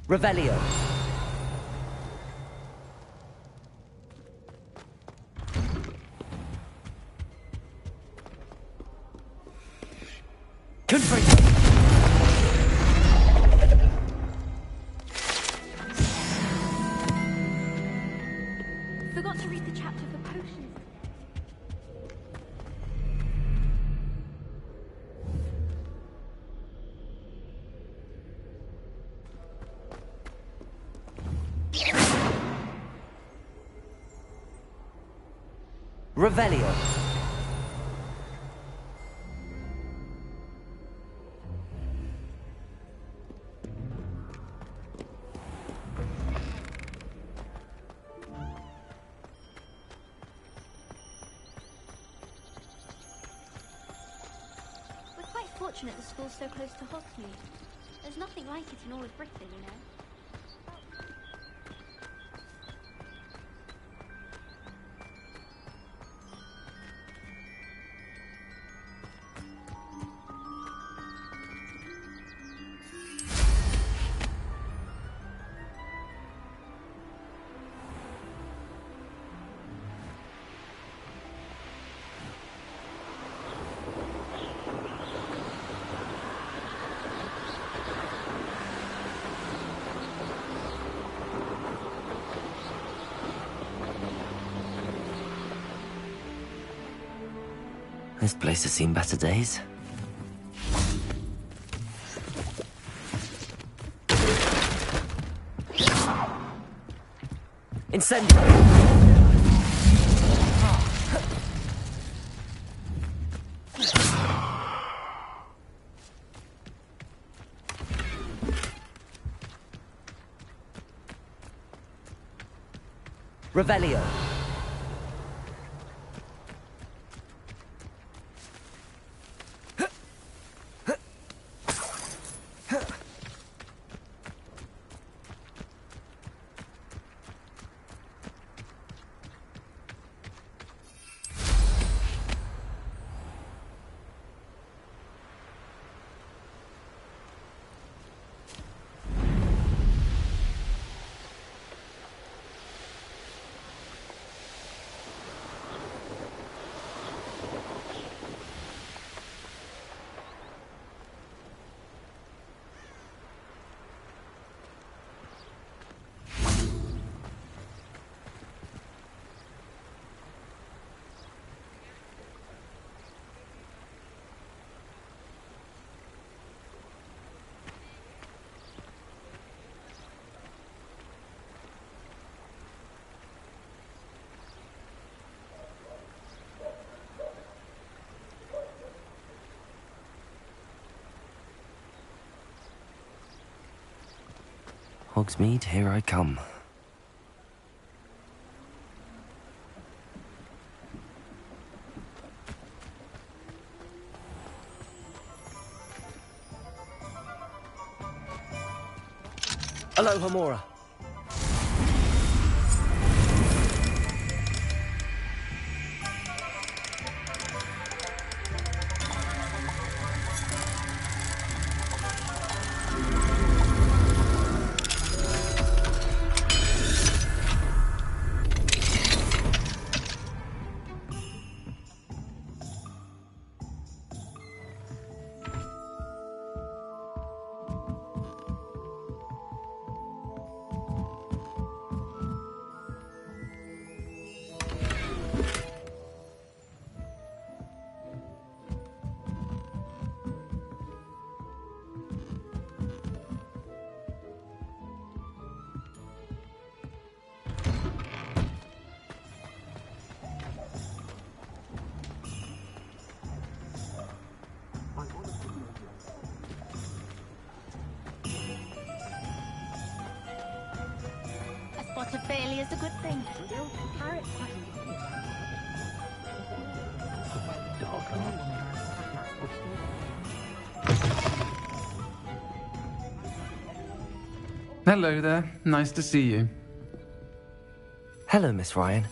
Revelio. Confringo. Forgot to read the chapter for potions. Revelio. We're quite fortunate the school's so close to Hogsmeade. There's nothing like it in all of Britain, you know. This place has seen better days. Incendio! Revelio. Hogsmeade, here I come. Aloha Mora. to failure's a good thing. Hello there. Nice to see you. Hello, Miss Ryan.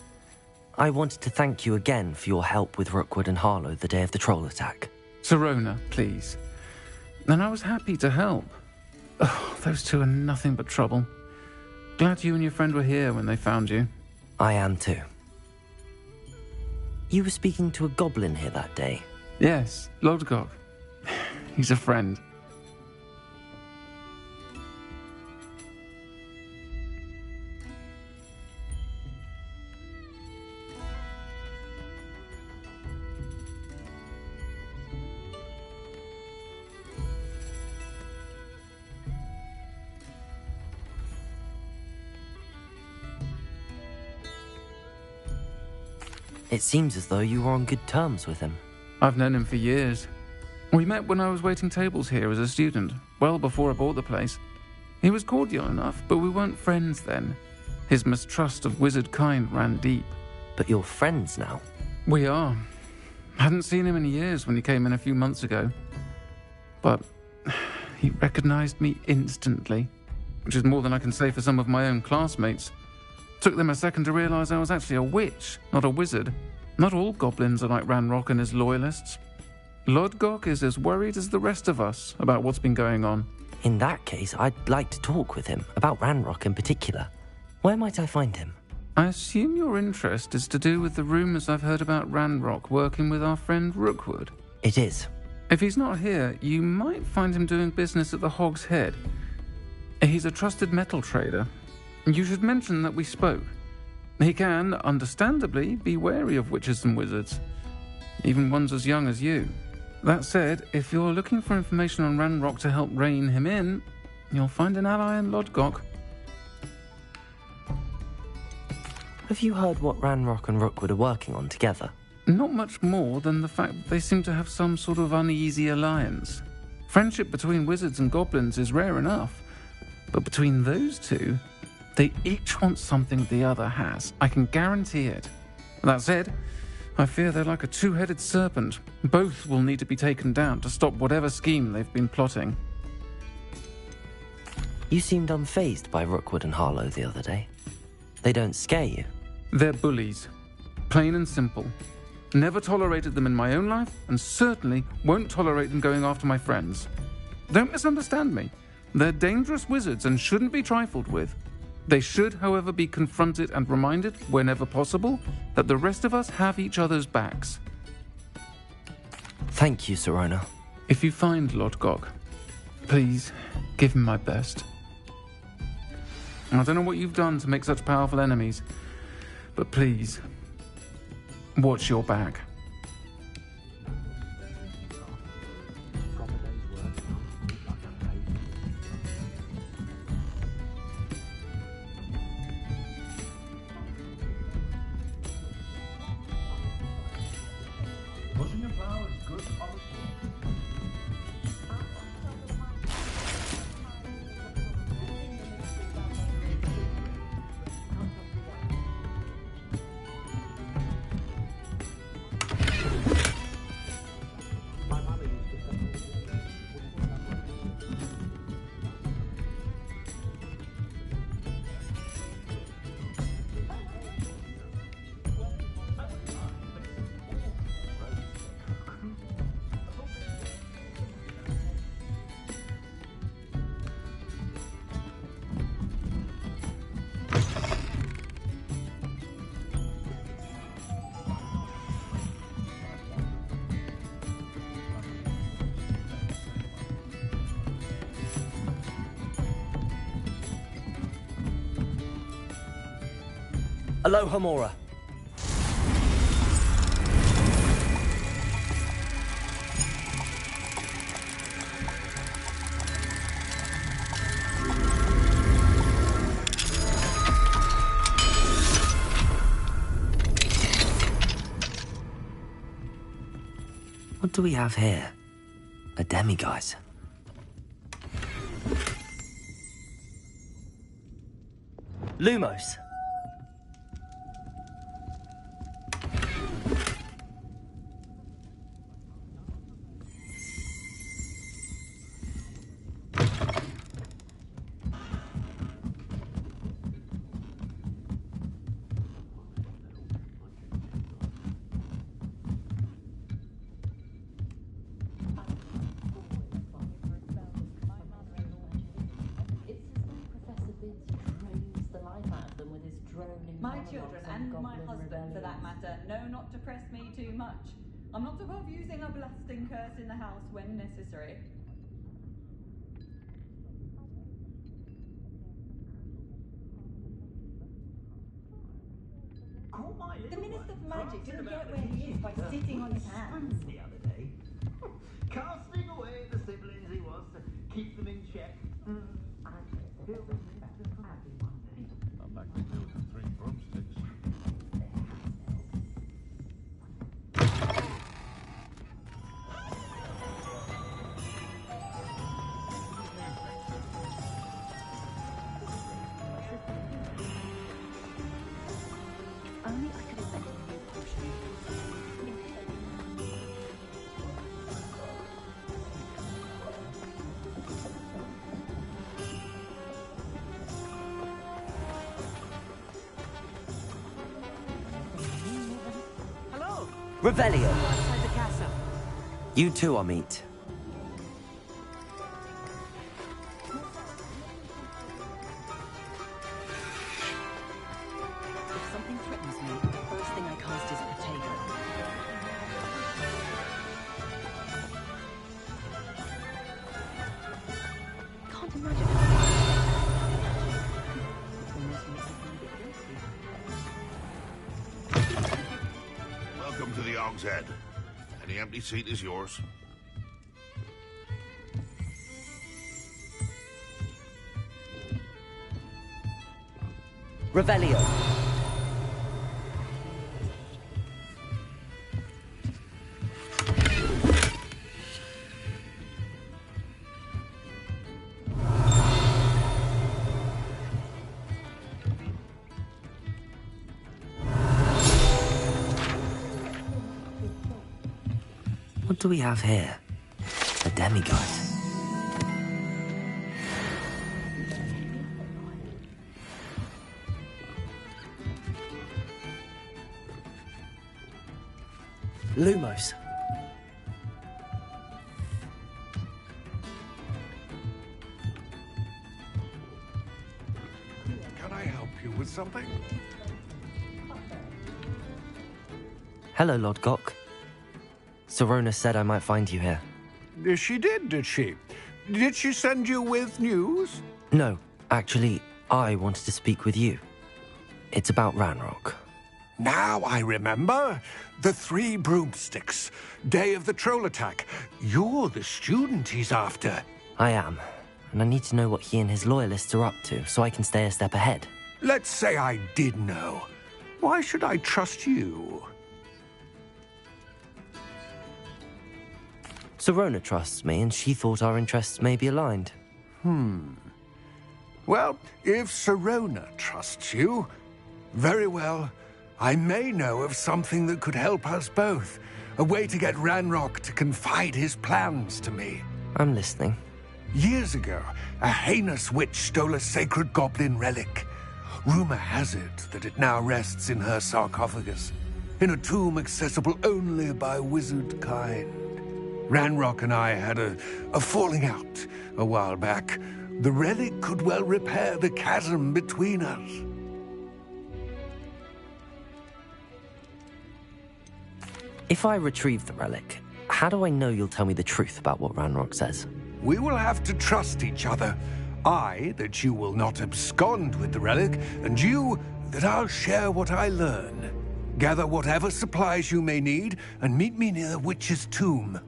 I wanted to thank you again for your help with Rookwood and Harlow the day of the troll attack. Sirona, please. And I was happy to help. Oh, those two are nothing but trouble. Glad you and your friend were here when they found you. I am too. You were speaking to a goblin here that day. Yes, Lodgok. He's a friend. It seems as though you were on good terms with him. I've known him for years. We met when I was waiting tables here as a student, well before I bought the place. He was cordial enough, but we weren't friends then. His mistrust of wizard kind ran deep. But you're friends now. We are. Hadn't seen him in years when he came in a few months ago. But he recognized me instantly, which is more than I can say for some of my own classmates. Took them a second to realize I was actually a witch, not a wizard. Not all goblins are like Ranrock and his loyalists. Lodgok is as worried as the rest of us about what's been going on. In that case, I'd like to talk with him, about Ranrock in particular. Where might I find him? I assume your interest is to do with the rumors I've heard about Ranrock working with our friend Rookwood. It is. If he's not here, you might find him doing business at the Hog's Head. He's a trusted metal trader. You should mention that we spoke. He can, understandably, be wary of witches and wizards, even ones as young as you. That said, if you're looking for information on Ranrock to help rein him in, you'll find an ally in Lodgok. Have you heard what Ranrock and Rookwood are working on together? Not much more than the fact that they seem to have some sort of uneasy alliance. Friendship between wizards and goblins is rare enough, but between those two, they each want something the other has. I can guarantee it. That said, I fear they're like a two-headed serpent. Both will need to be taken down to stop whatever scheme they've been plotting. You seemed unfazed by Rookwood and Harlow the other day. They don't scare you. They're bullies. Plain and simple. Never tolerated them in my own life, and certainly won't tolerate them going after my friends. Don't misunderstand me. They're dangerous wizards and shouldn't be trifled with. They should, however, be confronted and reminded, whenever possible, that the rest of us have each other's backs. Thank you, Sirona. If you find Lodgok, please give him my best. I don't know what you've done to make such powerful enemies, but please, watch your back. Aloha Mora. What do we have here? A demiguise. Lumos. My children and my husband, for that matter, know not to press me too much. I'm not above using a blasting curse in the house when necessary. The Minister for Magic didn't get where he is by sitting on his hands. The other day, casting away the siblings he was to keep them in check. He'll be happy one day. I'd like to build 3 broomsticks. Only I could invent a new potion. Hello! Revelio! Outside the castle. You too are meet. If something threatens me, the first thing I cast is potato. Can't imagine how It almost makes me feel a bit guilty. Welcome to the Og's Head. Any empty seat is yours. Revelio! What do we have here? A demigod. Lumos. Can I help you with something? Hello, Lord Gok. Sorona said I might find you here. She did she? Did she send you with news? No, actually, I wanted to speak with you. It's about Ranrock. Now I remember. The 3 broomsticks. Day of the troll attack. You're the student he's after. I am, and I need to know what he and his loyalists are up to so I can stay a step ahead. Let's say I did know. Why should I trust you? Sorona trusts me, and she thought our interests may be aligned. Well, if Sorona trusts you, very well. I may know of something that could help us both. A way to get Ranrock to confide his plans to me. I'm listening. Years ago, a heinous witch stole a sacred goblin relic. Rumor has it that it now rests in her sarcophagus, in a tomb accessible only by wizard kind. Ranrock and I had a falling out a while back. The relic could well repair the chasm between us. If I retrieve the relic, how do I know you'll tell me the truth about what Ranrock says? We will have to trust each other. I, that you will not abscond with the relic, and you, that I'll share what I learn. Gather whatever supplies you may need, and meet me near the witch's tomb.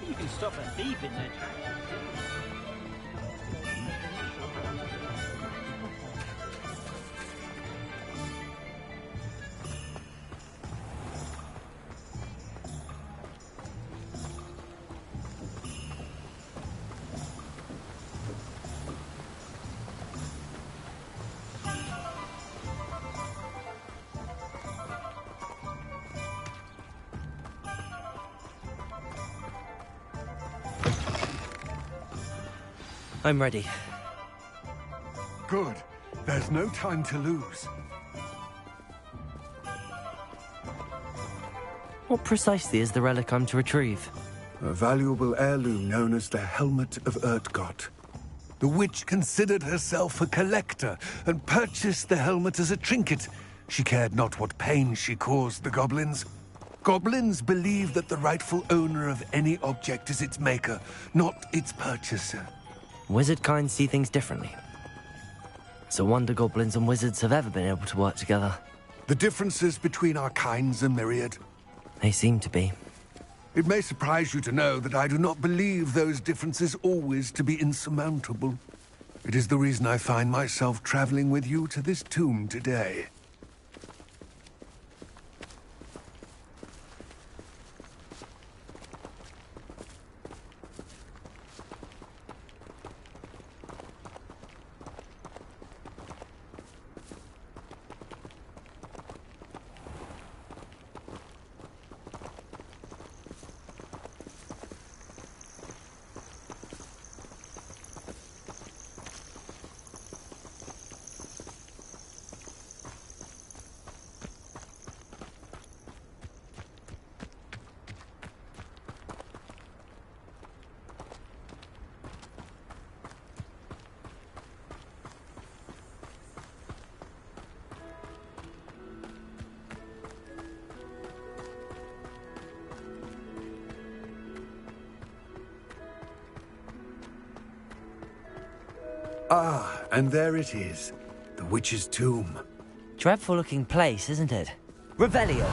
You can stop a thief in their tracks. I'm ready. Good. There's no time to lose. What precisely is the relic I'm to retrieve? a valuable heirloom known as the Helmet of Urtgott. The witch considered herself a collector and purchased the helmet as a trinket. She cared not what pain she caused the goblins. Goblins believe that the rightful owner of any object is its maker, not its purchaser. Wizard kind see things differently. It's a wonder goblins and wizards have ever been able to work together. The differences between our kinds are myriad. They seem to be. It may surprise you to know that I do not believe those differences always to be insurmountable. It is the reason I find myself traveling with you to this tomb today. Ah, and there it is. The witch's tomb. Dreadful looking place, isn't it? Revelio!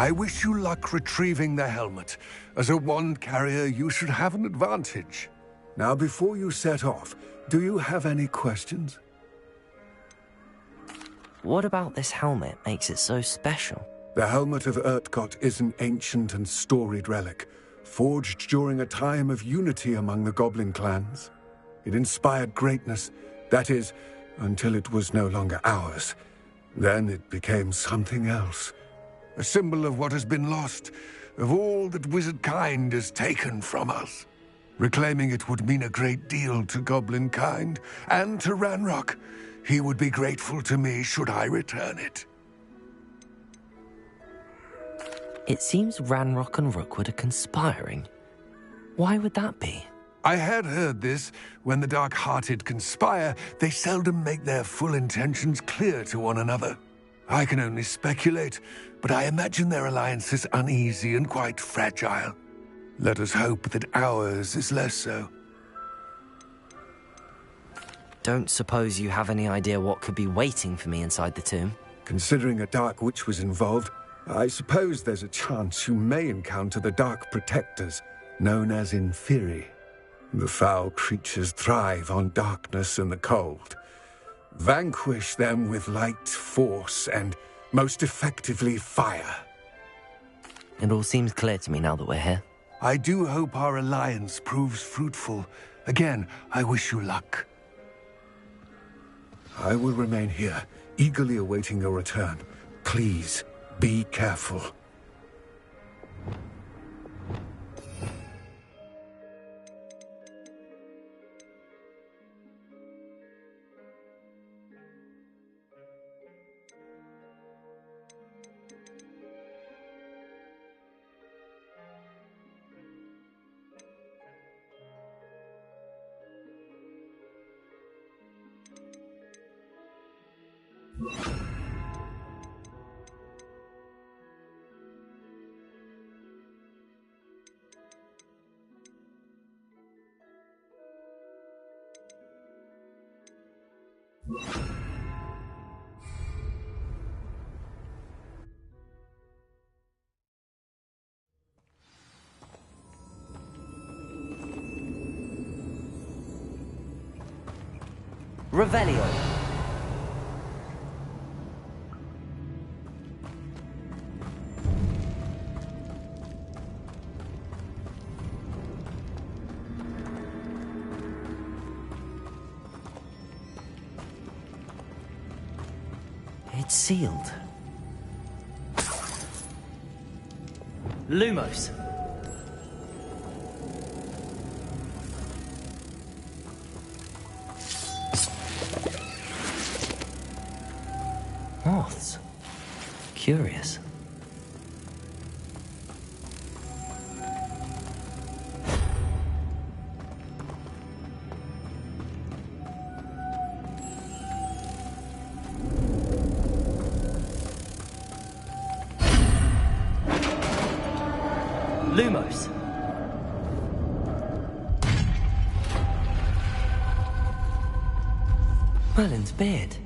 I wish you luck retrieving the helmet. As a wand carrier, you should have an advantage. Now, before you set off, do you have any questions? What about this helmet makes it so special? The Helmet of Urtgott is an ancient and storied relic, forged during a time of unity among the goblin clans. It inspired greatness, that is, until it was no longer ours. Then it became something else. A symbol of what has been lost, of all that wizard kind has taken from us. Reclaiming it would mean a great deal to goblin kind, and to Ranrock. He would be grateful to me should I return it. It seems Ranrock and Rookwood are conspiring. Why would that be? I had heard this. When the dark-hearted conspire, they seldom make their full intentions clear to one another. I can only speculate, but I imagine their alliance is uneasy and quite fragile. Let us hope that ours is less so. Don't suppose you have any idea what could be waiting for me inside the tomb? Considering a dark witch was involved, I suppose there's a chance you may encounter the Dark Protectors, known as Inferi. The foul creatures thrive on darkness and the cold. Vanquish them with light, force, and, most effectively, fire. It all seems clear to me now that we're here. I do hope our alliance proves fruitful. Again, I wish you luck. I will remain here, eagerly awaiting your return. Please, be careful. Revelio. It's sealed. Lumos. Moths. Curious. Lumos. Merlin's beard.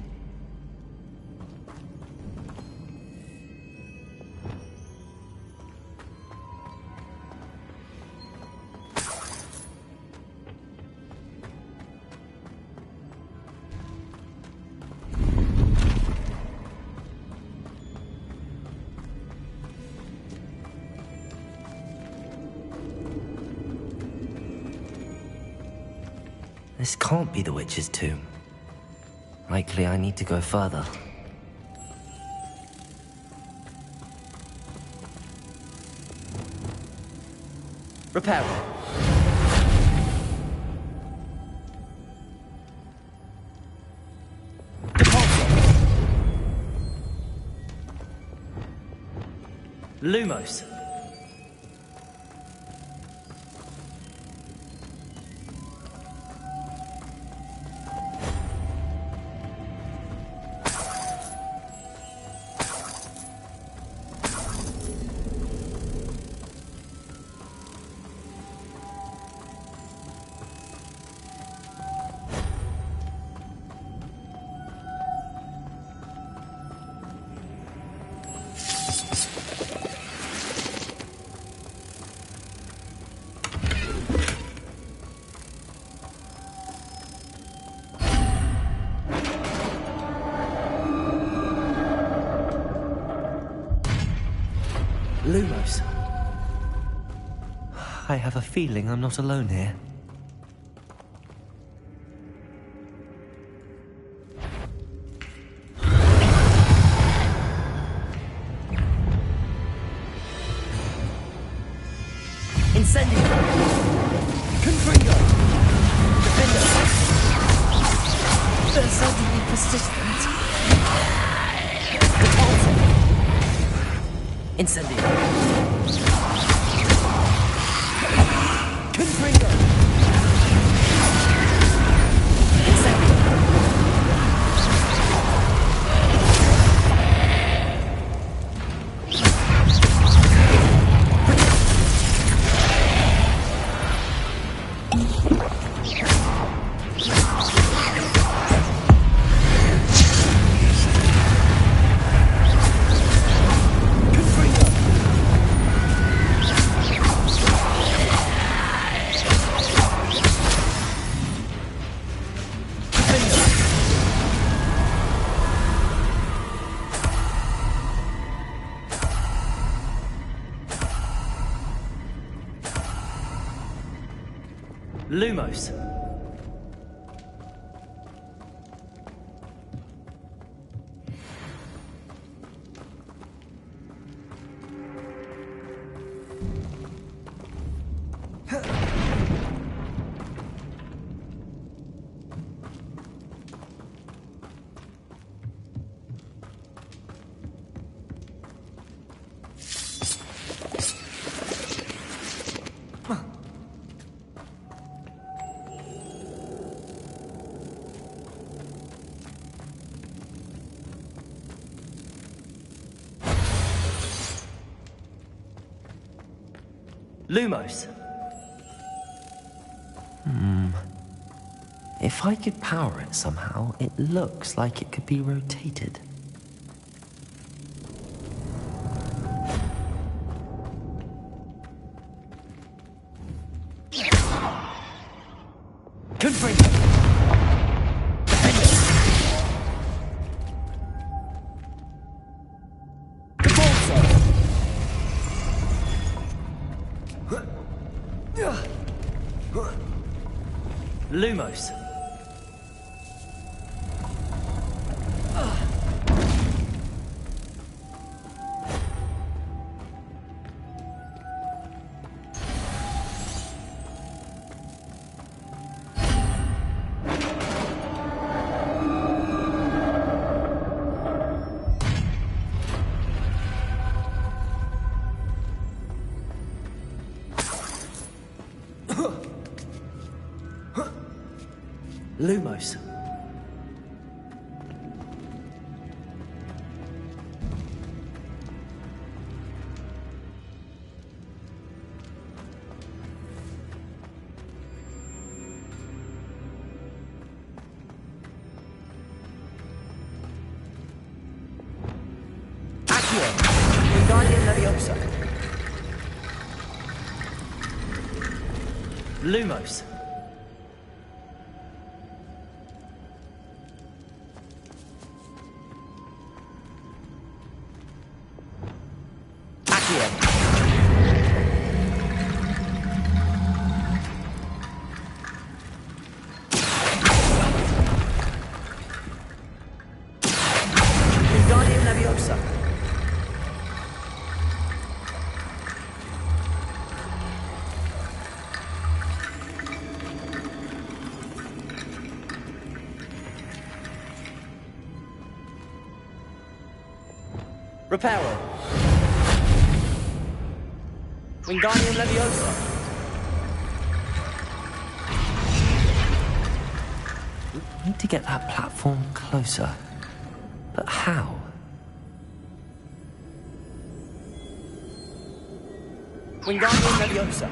This can't be the witch's tomb. Likely I need to go further. Repair it. Lumos. Lumos. I have a feeling I'm not alone here. Incendio! Confringo! Gryffindor! They're suddenly persistent. Incendio! Confringo! Incendio! Lumos. Lumos. If I could power it somehow, it looks like it could be rotated. Confringo! Defender! Lumos. Lumos. Accio. Wingardium Leviosa. Lumos. Wingardium Leviosa. Reparo. Wingardium Leviosa. We need to get that platform closer. But how? Wingardium Leviosa.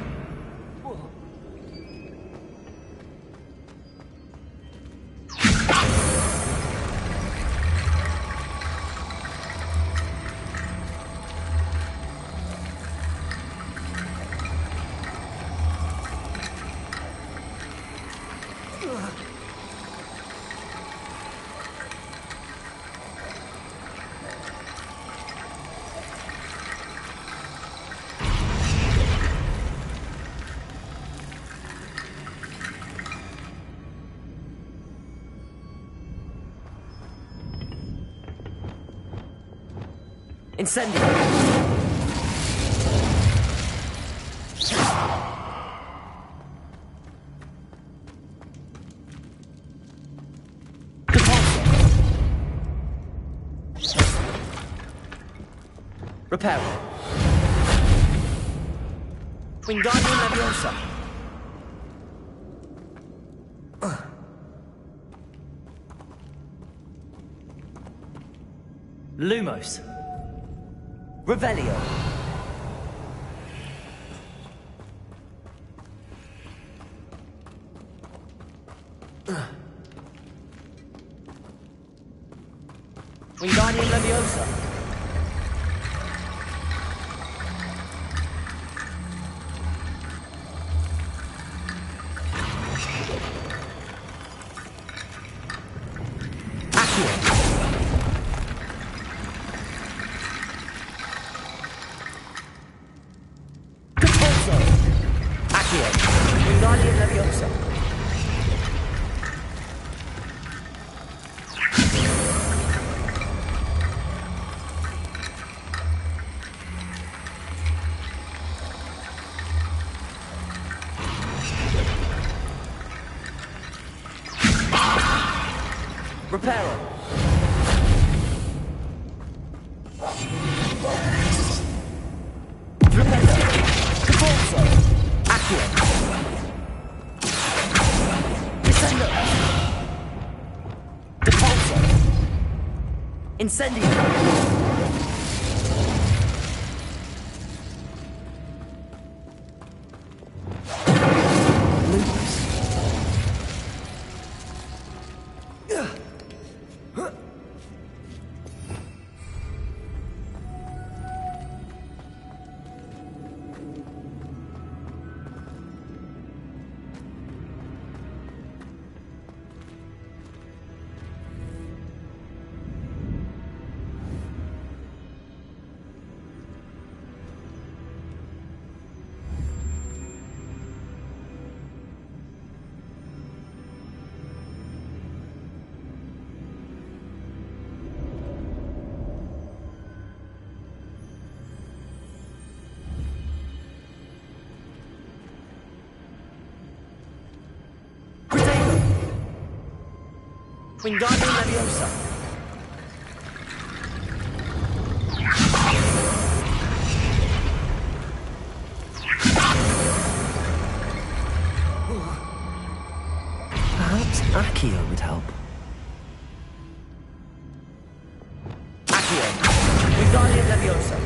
Incendio. Reparo. Wingardium Leviosa. Lumos. Revelio. Wingardium Leviosa. Wingardium Leviosa. Reparo. Reparo. Caforzo. Accio. Descendo. Repulso. Incendio. Wingardium Leviosa. Perhaps Accio would help. Accio. Wingardium Leviosa.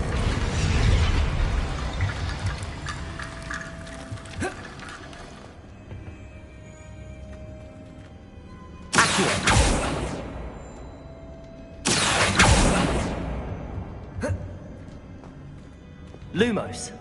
Lumos.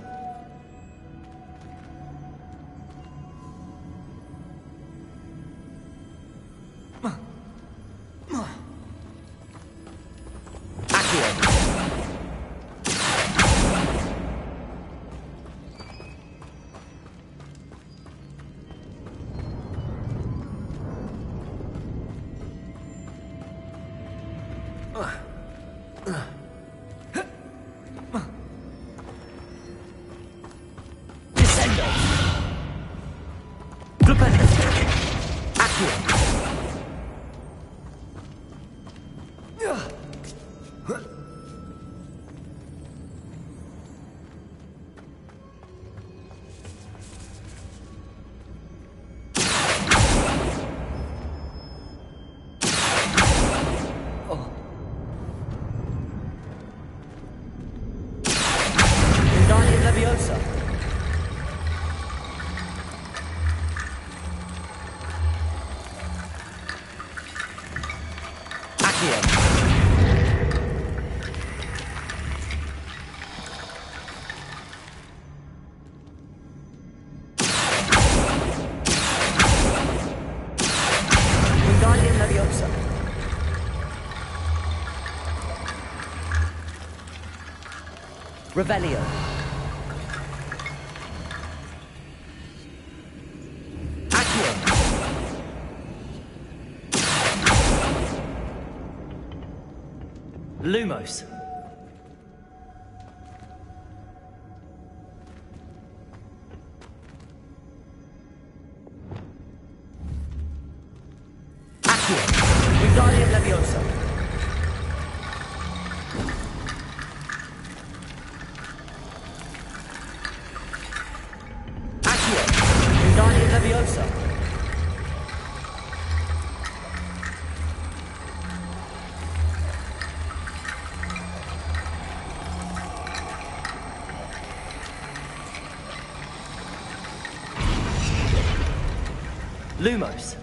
Revelio. Accio. Lumos. Accio. Wingardium Leviosa. Leviosa. Lumos.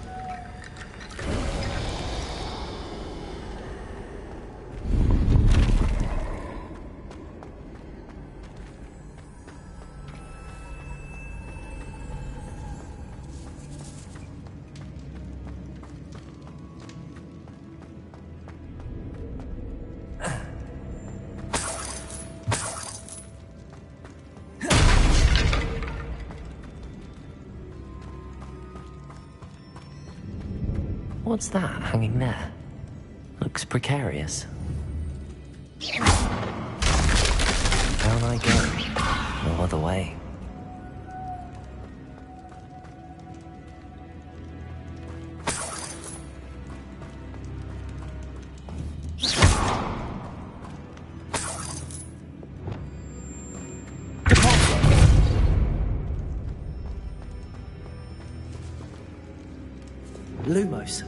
What's that hanging there? Looks precarious. Down I go. No other way. Lumos.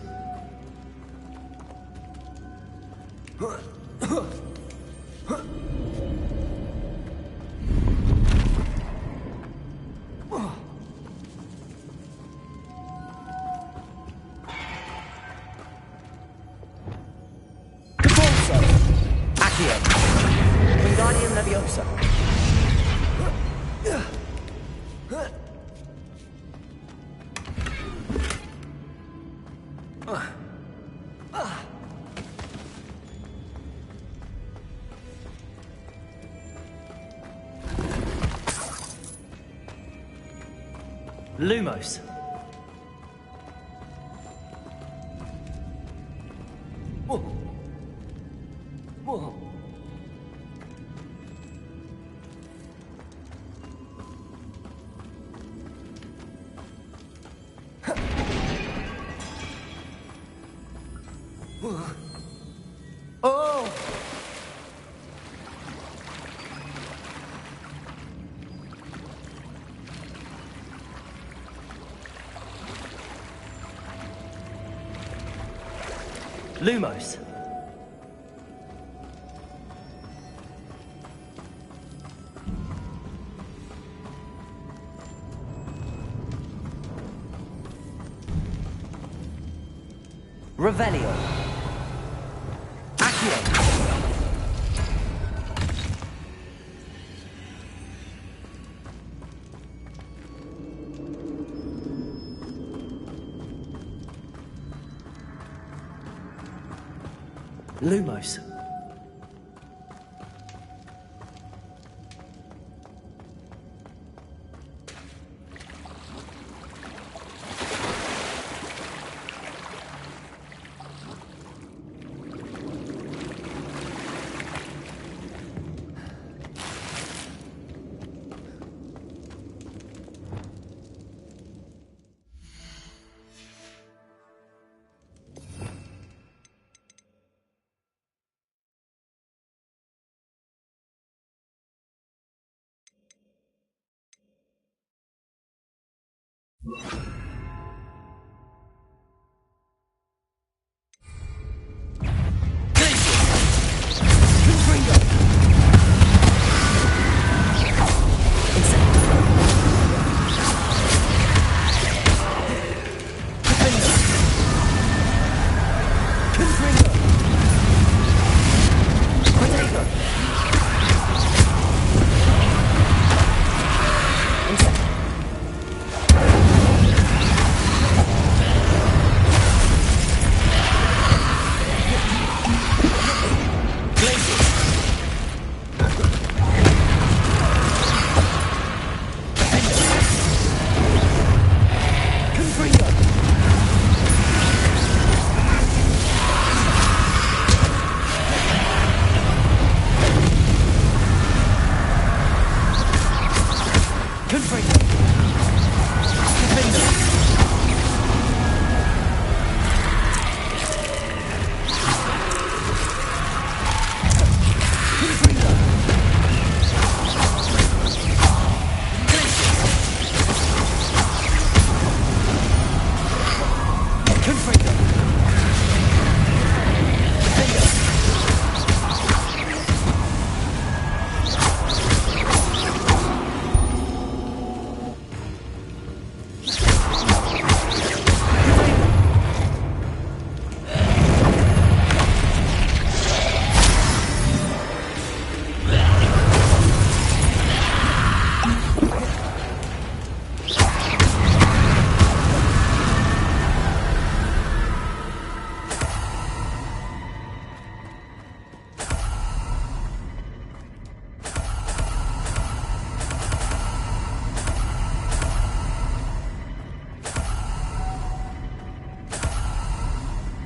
Wingardium Leviosa. Lumos. Whoa. Whoa. Oh! Lumos. Revelio. Accio. Lumos.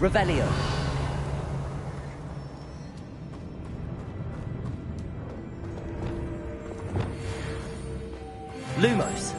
Revelio. Lumos.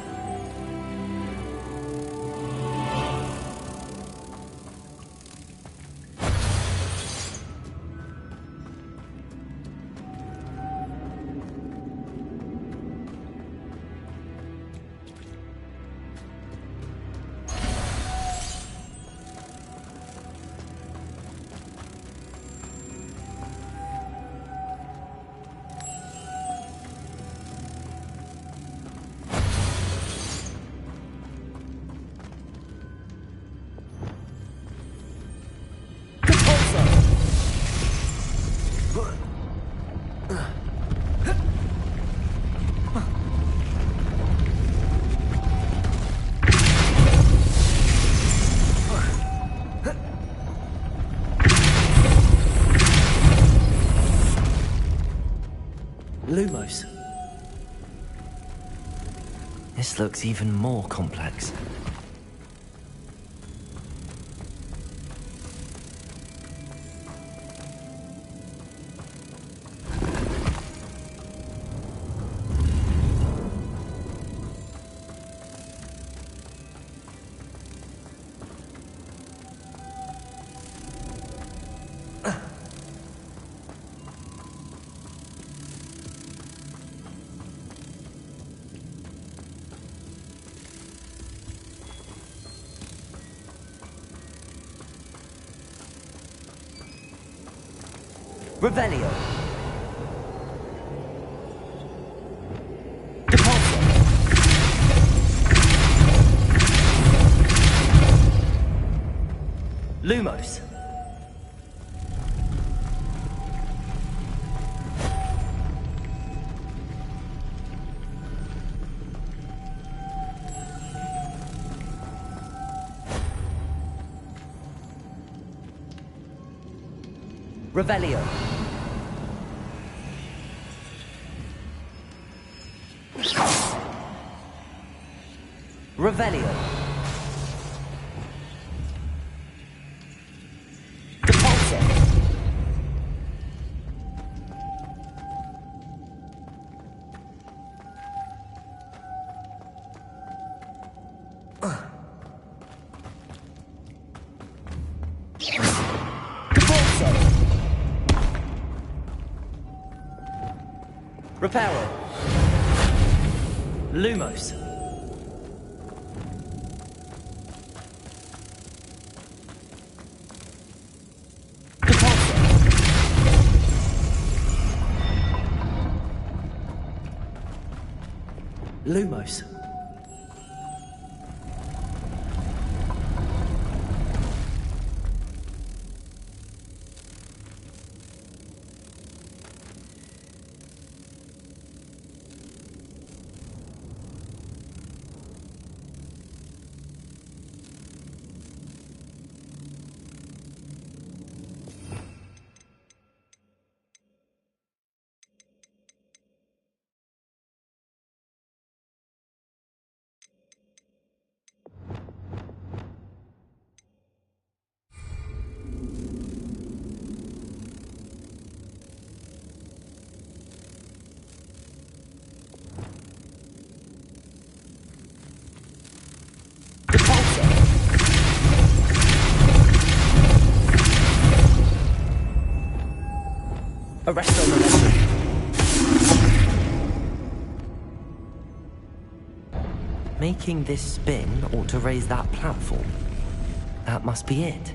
Lumos. This looks even more complex. Revelio. Depulso. Lumos. Revelio. Revelio. Depulso. Depulso. Reparo. Lumos. Depulso. Lumos. Arresto momentum. Making this spin ought to raise that platform. That must be it.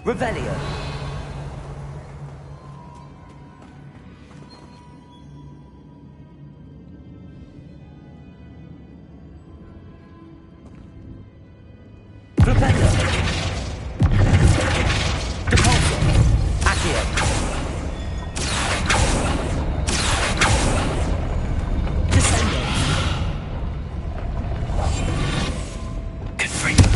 Revelio. Flipendo. Depulso. Accio. Descendo. Confringo.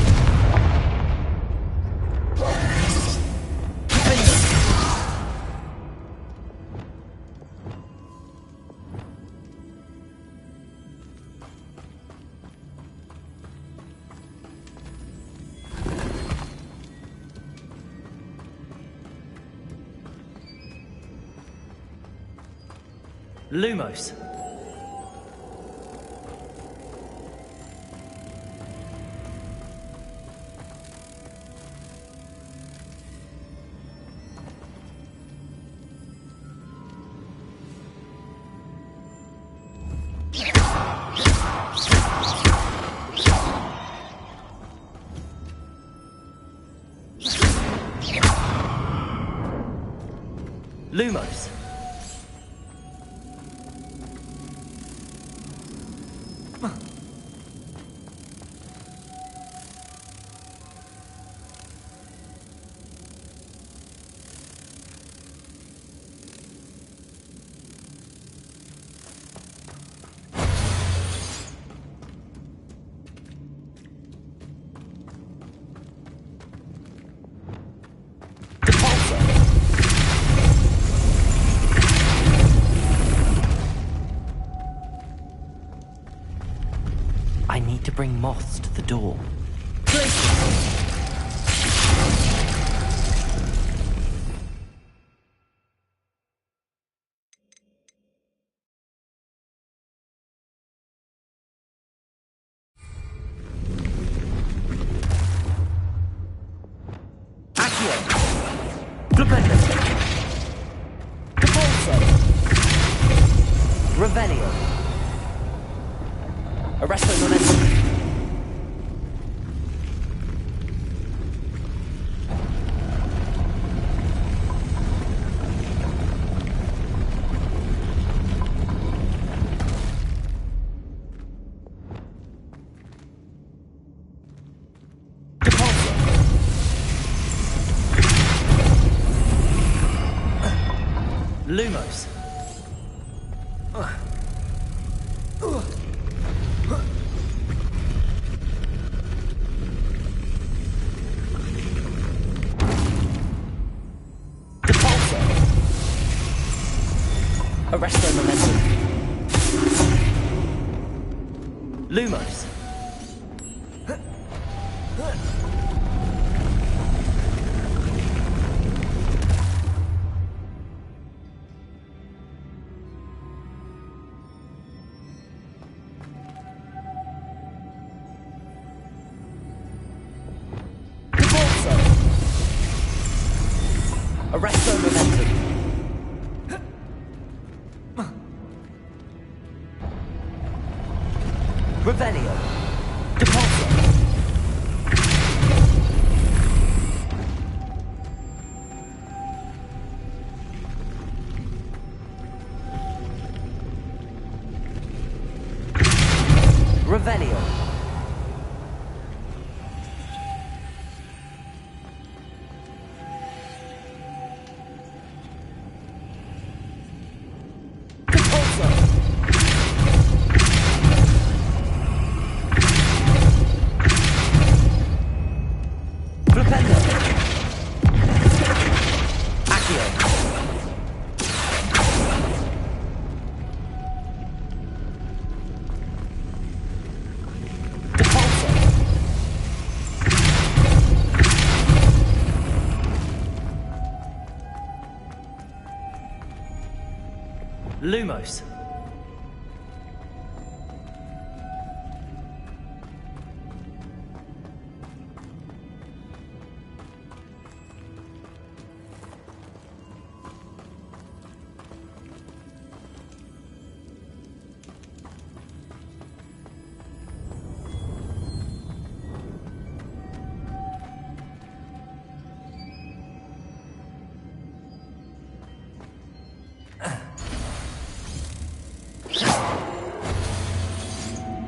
Lumos. Lumos. bring moths to the door. Revelio. Arresto momentum. Lumos. Arresto momentum. Lumos. Arresto momentum. Revelio. Depulso. Revelio. Lumos.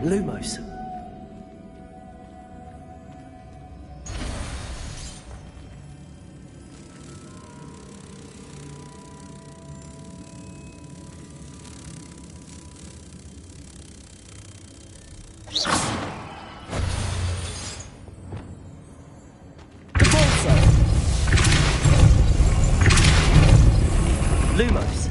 Lumos. Lumos.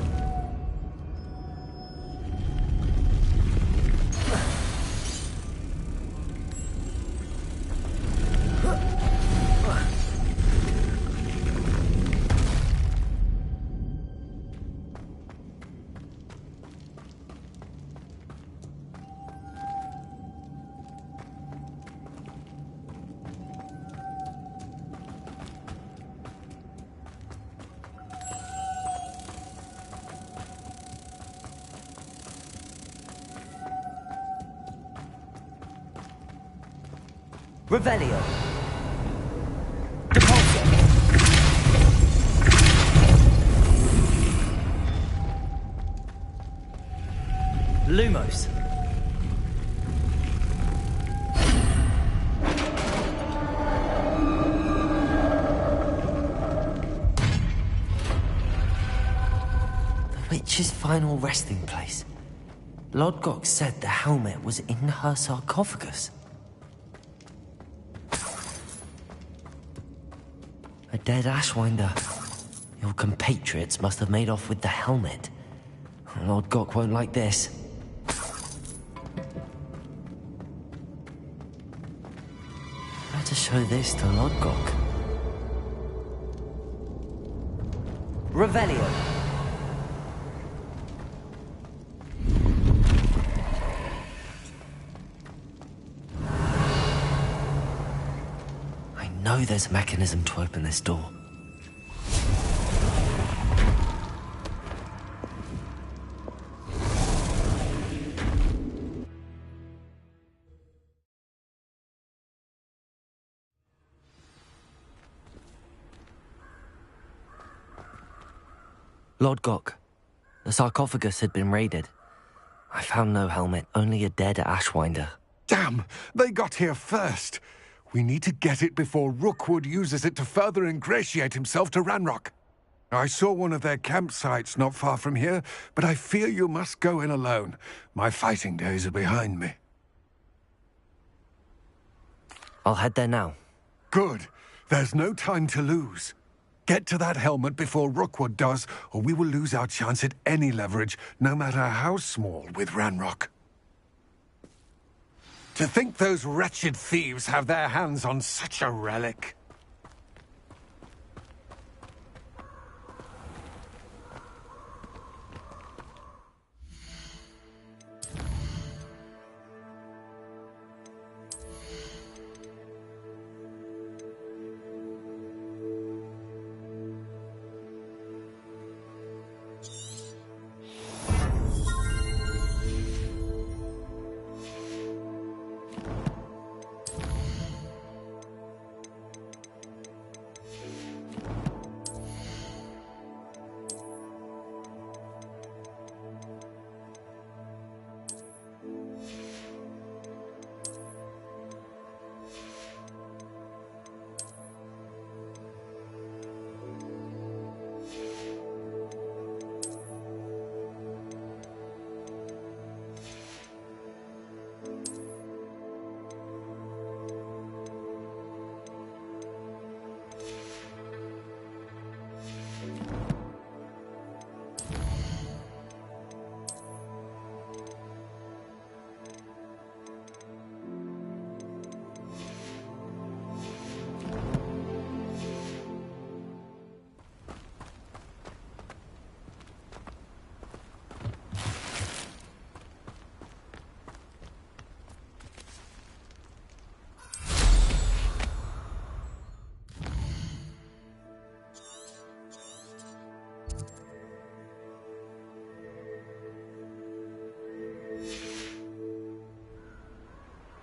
Revelio. Depulso. Lumos. The witch's final resting place. Lodgok said the helmet was in her sarcophagus. A dead Ashwinder. Your compatriots must have made off with the helmet. Lord Gok won't like this. show this to Lodgok. Revelio. I know there's a mechanism to open this door. Lodgok, the sarcophagus had been raided. I found no helmet, only a dead Ashwinder. Damn! They got here first. We need to get it before Rookwood uses it to further ingratiate himself to Ranrock. I saw one of their campsites not far from here, but I fear you must go in alone. My fighting days are behind me. I'll head there now. Good. There's no time to lose. Get to that helmet before Rookwood does, or we will lose our chance at any leverage, no matter how small, with Ranrock. To think those wretched thieves have their hands on such a relic.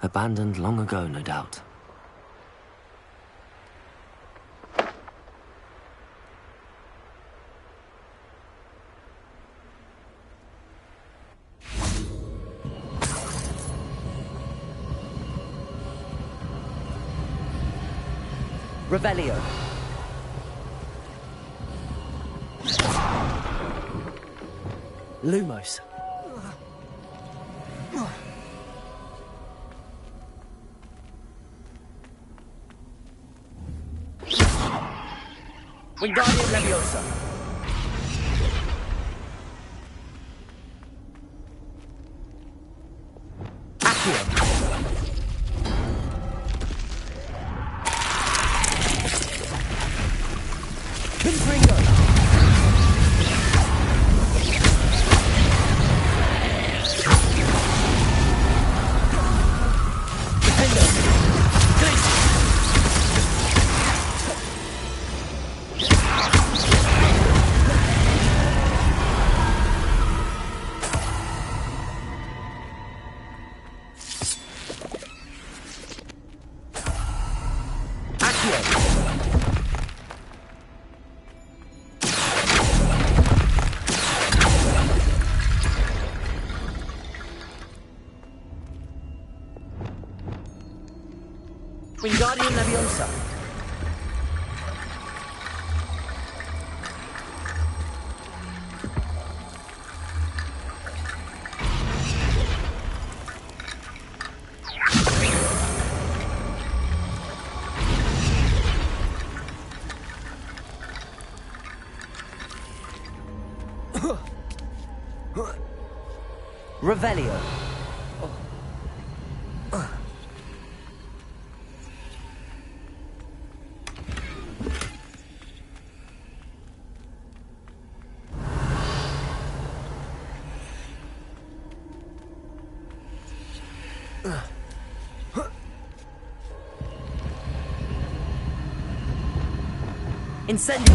Abandoned long ago, no doubt. Revelio. Lumos. Wingardium Leviosa. Accio. Confringo. Defendo. Glitch. Wingardium Leviosa. Revelio. Incendio!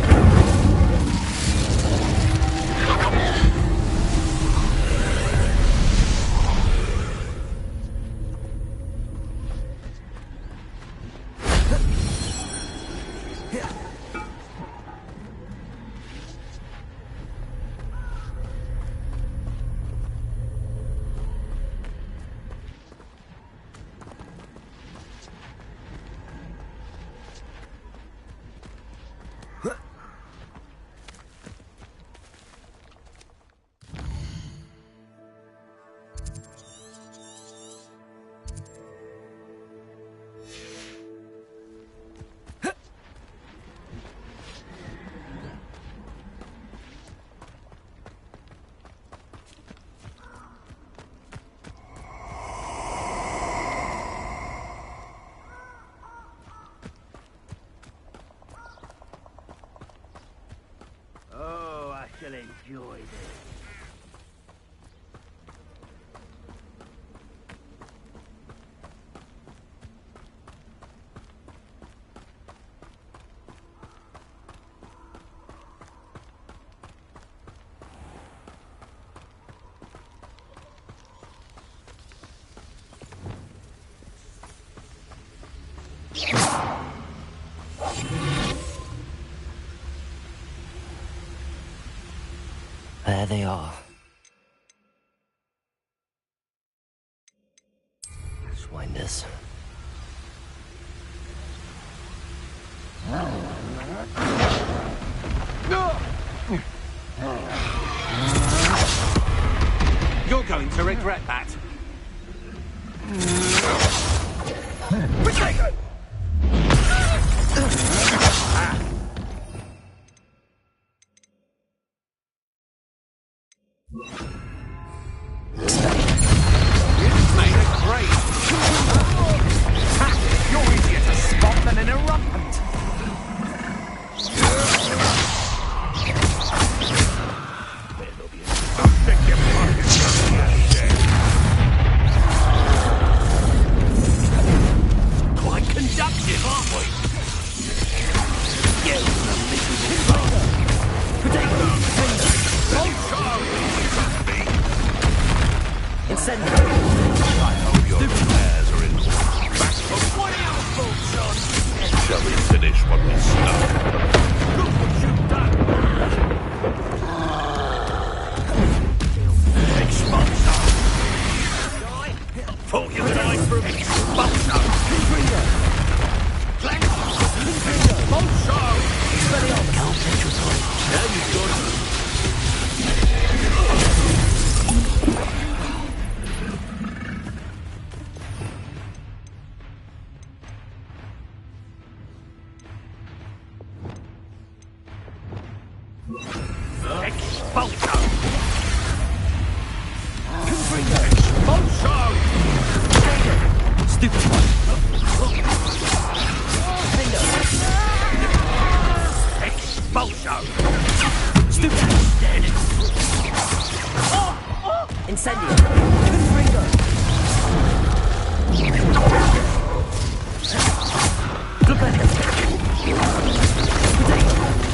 Oh, I shall enjoy this. There they are. Swinders. You're going to regret that. You're easier to spot than an eruptant. Quite conductive, aren't we? Incendio! I hope your affairs are in order. Back from what else, son? Shall we finish what we started? Look what you've done! Expulsor! Thought you would die from expulsor! Clank! Expulsor! Now you've got it. Expulsor! Expulsor! Stupid one! Expulsor! Stupid! Dead! Incendio! Gryffindor!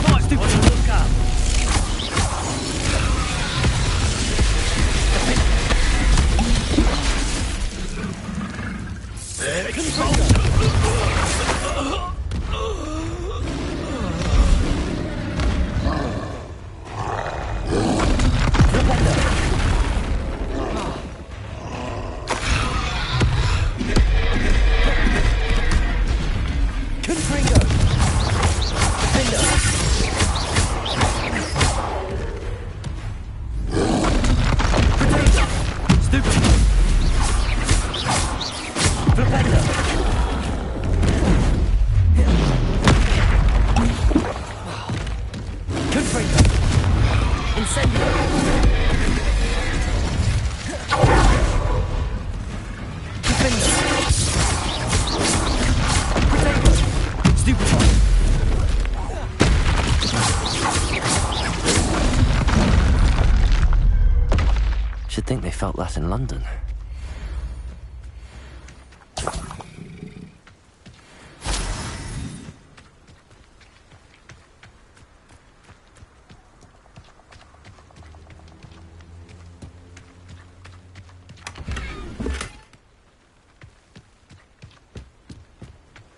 Might want to look up. Should think they felt that in London.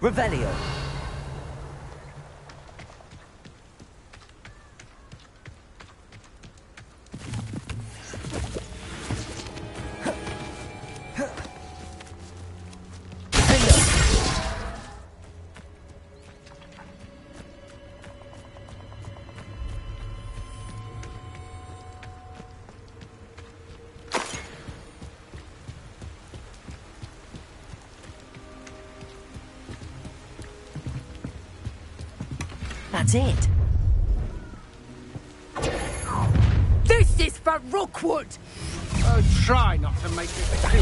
Revelio. That's it. This is for Rookwood! Oh, try not to make it too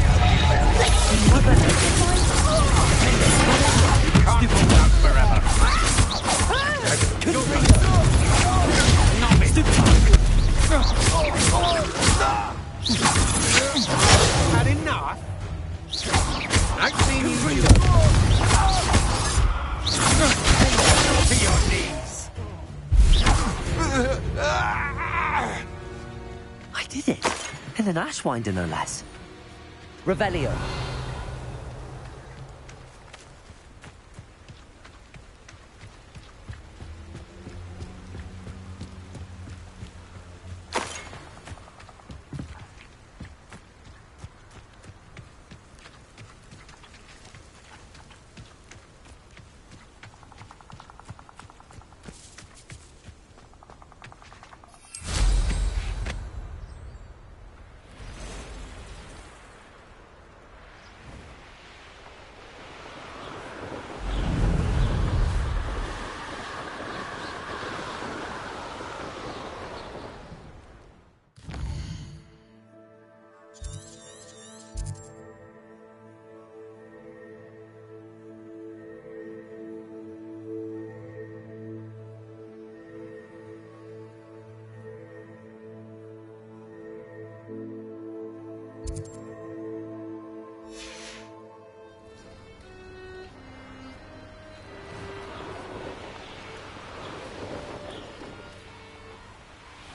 can't hold out forever. Had enough? I've seen you do. To your knees. I did it. In an Ashwinder, no less. Revelio.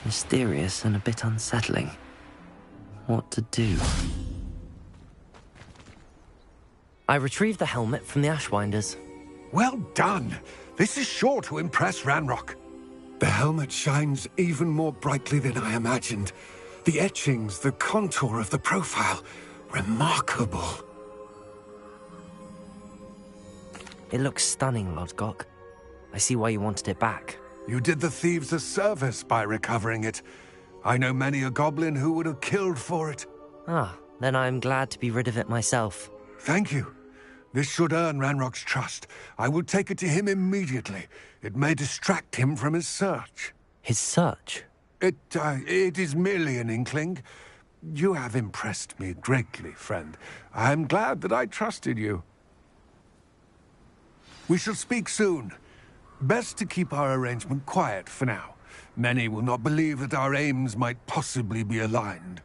Mysterious and a bit unsettling. What to do? I retrieved the helmet from the Ashwinders. Well done. This is sure to impress Ranrock. The helmet shines even more brightly than I imagined. The etchings, the contour of the profile. Remarkable. It looks stunning, Lodgok. I see why you wanted it back. You did the thieves a service by recovering it. I know many a goblin who would have killed for it. Ah, then I'm glad to be rid of it myself. Thank you. This should earn Ranrock's trust. I will take it to him immediately. It may distract him from his search. His search? It is merely an inkling. You have impressed me greatly, friend. I am glad that I trusted you. We shall speak soon. Best to keep our arrangement quiet for now. Many will not believe that our aims might possibly be aligned.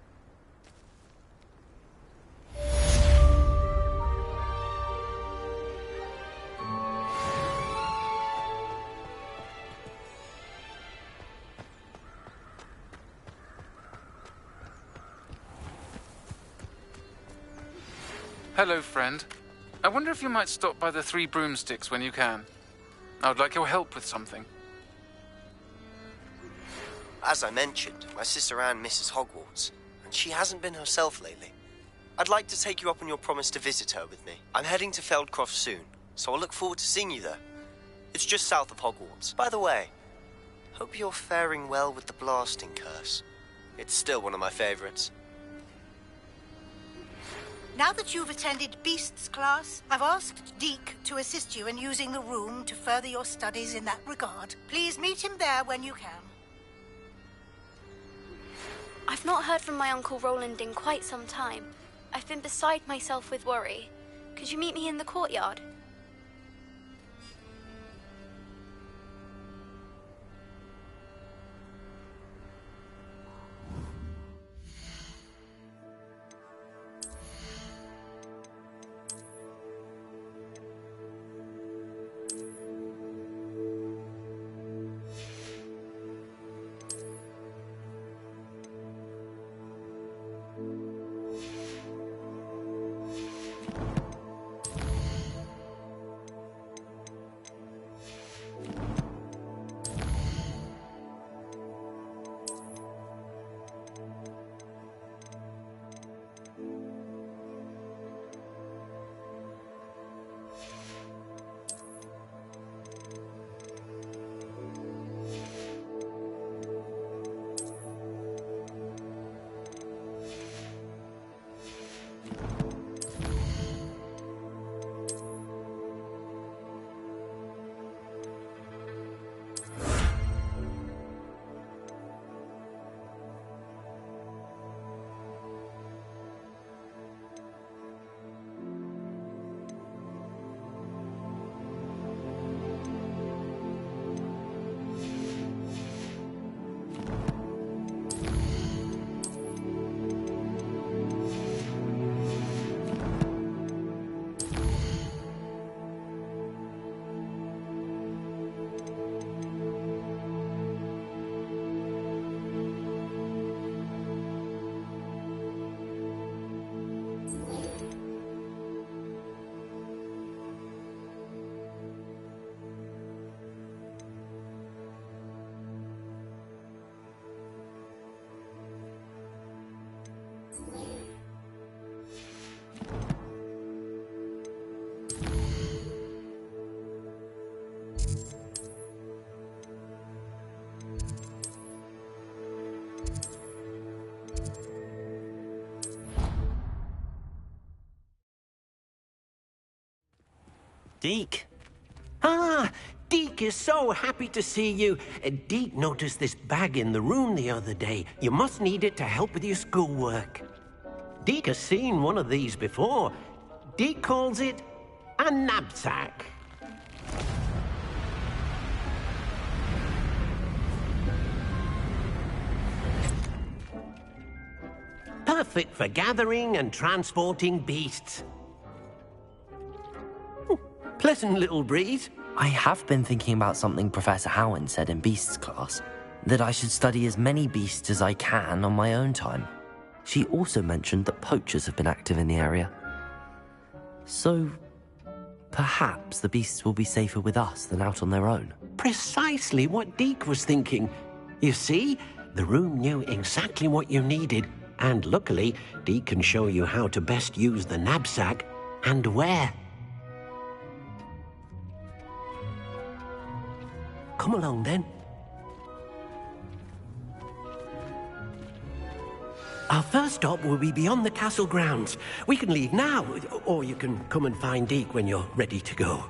Hello, friend. I wonder if you might stop by the Three Broomsticks when you can. I would like your help with something. As I mentioned, my sister Anne misses Hogwarts, and she hasn't been herself lately. I'd like to take you up on your promise to visit her with me. I'm heading to Feldcroft soon, so I'll look forward to seeing you there. It's just south of Hogwarts. By the way, hope you're faring well with the blasting curse. It's still one of my favorites. Now that you've attended Beasts class, I've asked Deke to assist you in using the room to further your studies in that regard. Please meet him there when you can. I've not heard from my Uncle Roland in quite some time. I've been beside myself with worry. Could you meet me in the courtyard? Deke. Ah, Deke is so happy to see you. Deke noticed this bag in the room the other day. You must need it to help with your schoolwork. Deke has seen one of these before. Deke calls it a knapsack. Perfect for gathering and transporting beasts. Pleasant little breeze. I have been thinking about something Professor Howard said in Beasts class, that I should study as many beasts as I can on my own time. She also mentioned that poachers have been active in the area. So, perhaps the beasts will be safer with us than out on their own. Precisely what Deke was thinking. You see, the room knew exactly what you needed, and luckily, Deke can show you how to best use the knapsack and where. Come along, then. Our first stop will be beyond the castle grounds. We can leave now, or you can come and find Deke when you're ready to go.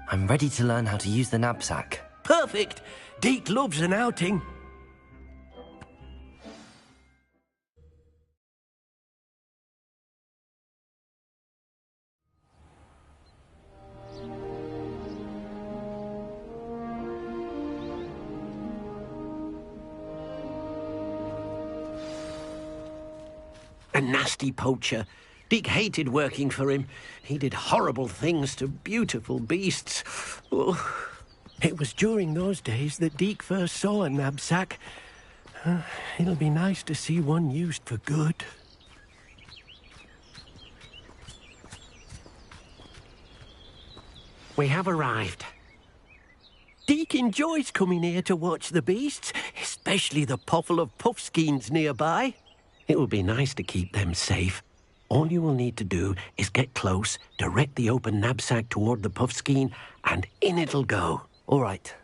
I'm ready to learn how to use the knapsack. Perfect! Deke loves an outing. A nasty poacher. Deke hated working for him. He did horrible things to beautiful beasts. Oh, it was during those days that Deke first saw a knapsack. It'll be nice to see one used for good. We have arrived. Deke enjoys coming here to watch the beasts, especially the potful of puffskeins nearby. It will be nice to keep them safe. All you will need to do is get close, direct the open knapsack toward the puffskein, and in it'll go. All right.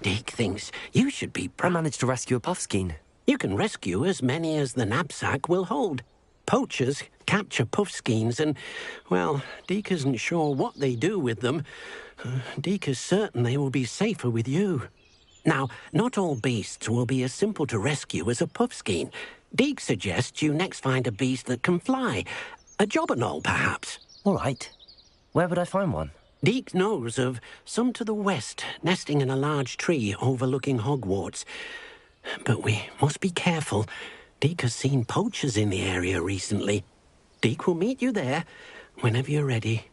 Deke thinks you should be proud. I managed to rescue a puffskein. You can rescue as many as the knapsack will hold. Poachers capture puffskeins and, well, Deke isn't sure what they do with them. Deke is certain they will be safer with you. Now, not all beasts will be as simple to rescue as a puffskein. Deke suggests you next find a beast that can fly. A jobberknoll, perhaps. All right. Where would I find one? Deke knows of some to the west, nesting in a large tree overlooking Hogwarts. But we must be careful. Deke has seen poachers in the area recently. Deke will meet you there whenever you're ready.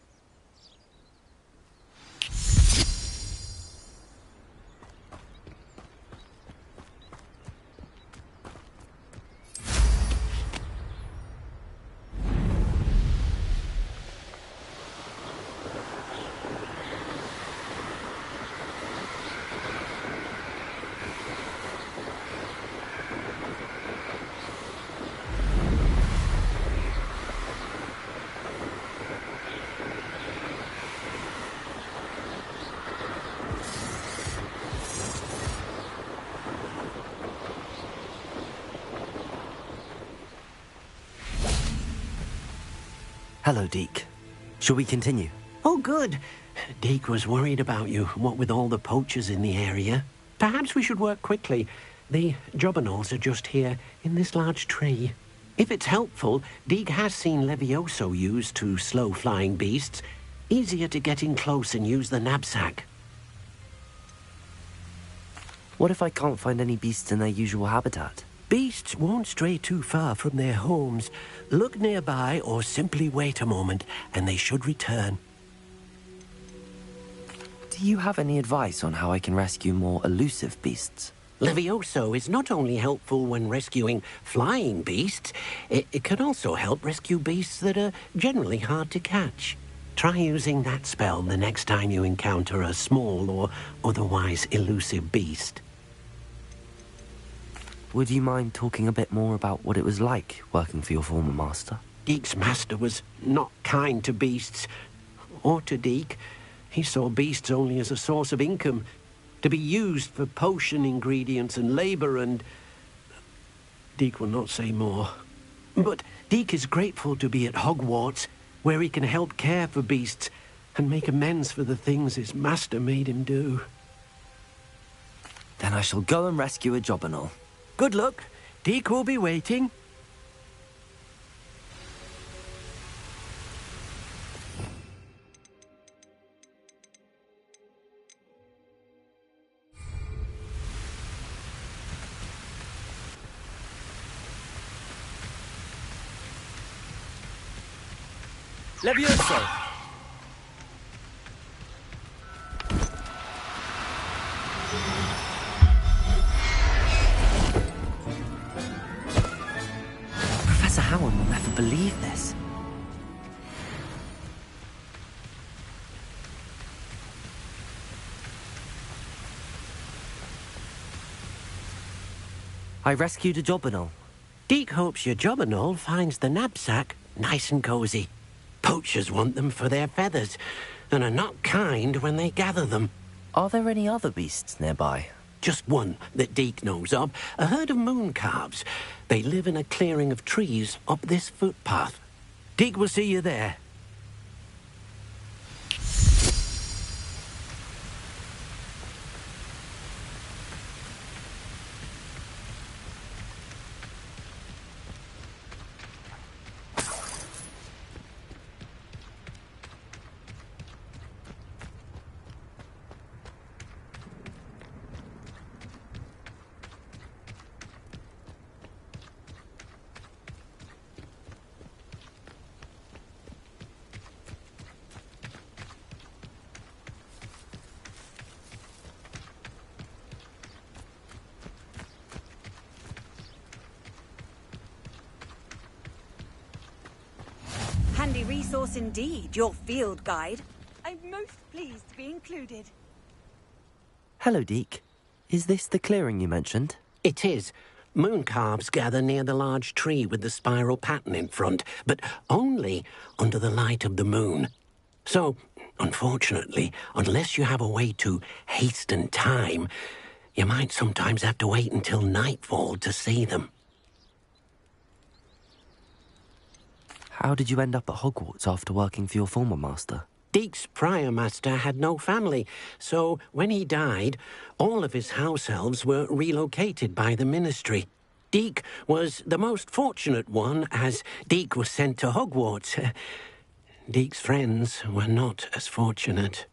Hello, Deke. Shall we continue? Oh, good. Deke was worried about you, what with all the poachers in the area. Perhaps we should work quickly. The jobberknolls are just here, in this large tree. If it's helpful, Deke has seen Levioso used to slow flying beasts. Easier to get in close and use the knapsack. What if I can't find any beasts in their usual habitat? Beasts won't stray too far from their homes. Look nearby or simply wait a moment, and they should return. Do you have any advice on how I can rescue more elusive beasts? Levioso is not only helpful when rescuing flying beasts, it can also help rescue beasts that are generally hard to catch. Try using that spell the next time you encounter a small or otherwise elusive beast. Would you mind talking a bit more about what it was like working for your former master? Deke's master was not kind to beasts, or to Deke. He saw beasts only as a source of income, to be used for potion ingredients and labour, and Deke will not say more. But Deke is grateful to be at Hogwarts, where he can help care for beasts and make amends for the things his master made him do. Then I shall go and rescue a jobberknoll. Good luck. Deke will be waiting. Levioso! Professor Howard will never believe this. I rescued a jobberknoll. Deke hopes your jobberknoll finds the knapsack nice and cosy. Poachers want them for their feathers, and are not kind when they gather them. Are there any other beasts nearby? Just one that Deke knows of, a herd of moon calves. They live in a clearing of trees up this footpath. Deke will see you there. Handy resource indeed, your field guide. I'm most pleased to be included. Hello, Deke. Is this the clearing you mentioned? It is. Moon calves gather near the large tree with the spiral pattern in front, but only under the light of the moon. So, unfortunately, unless you have a way to hasten time, you might sometimes have to wait until nightfall to see them. How did you end up at Hogwarts after working for your former master? Deke's prior master had no family, so when he died, all of his house elves were relocated by the ministry. Deke was the most fortunate one, as Deke was sent to Hogwarts. Deke's friends were not as fortunate.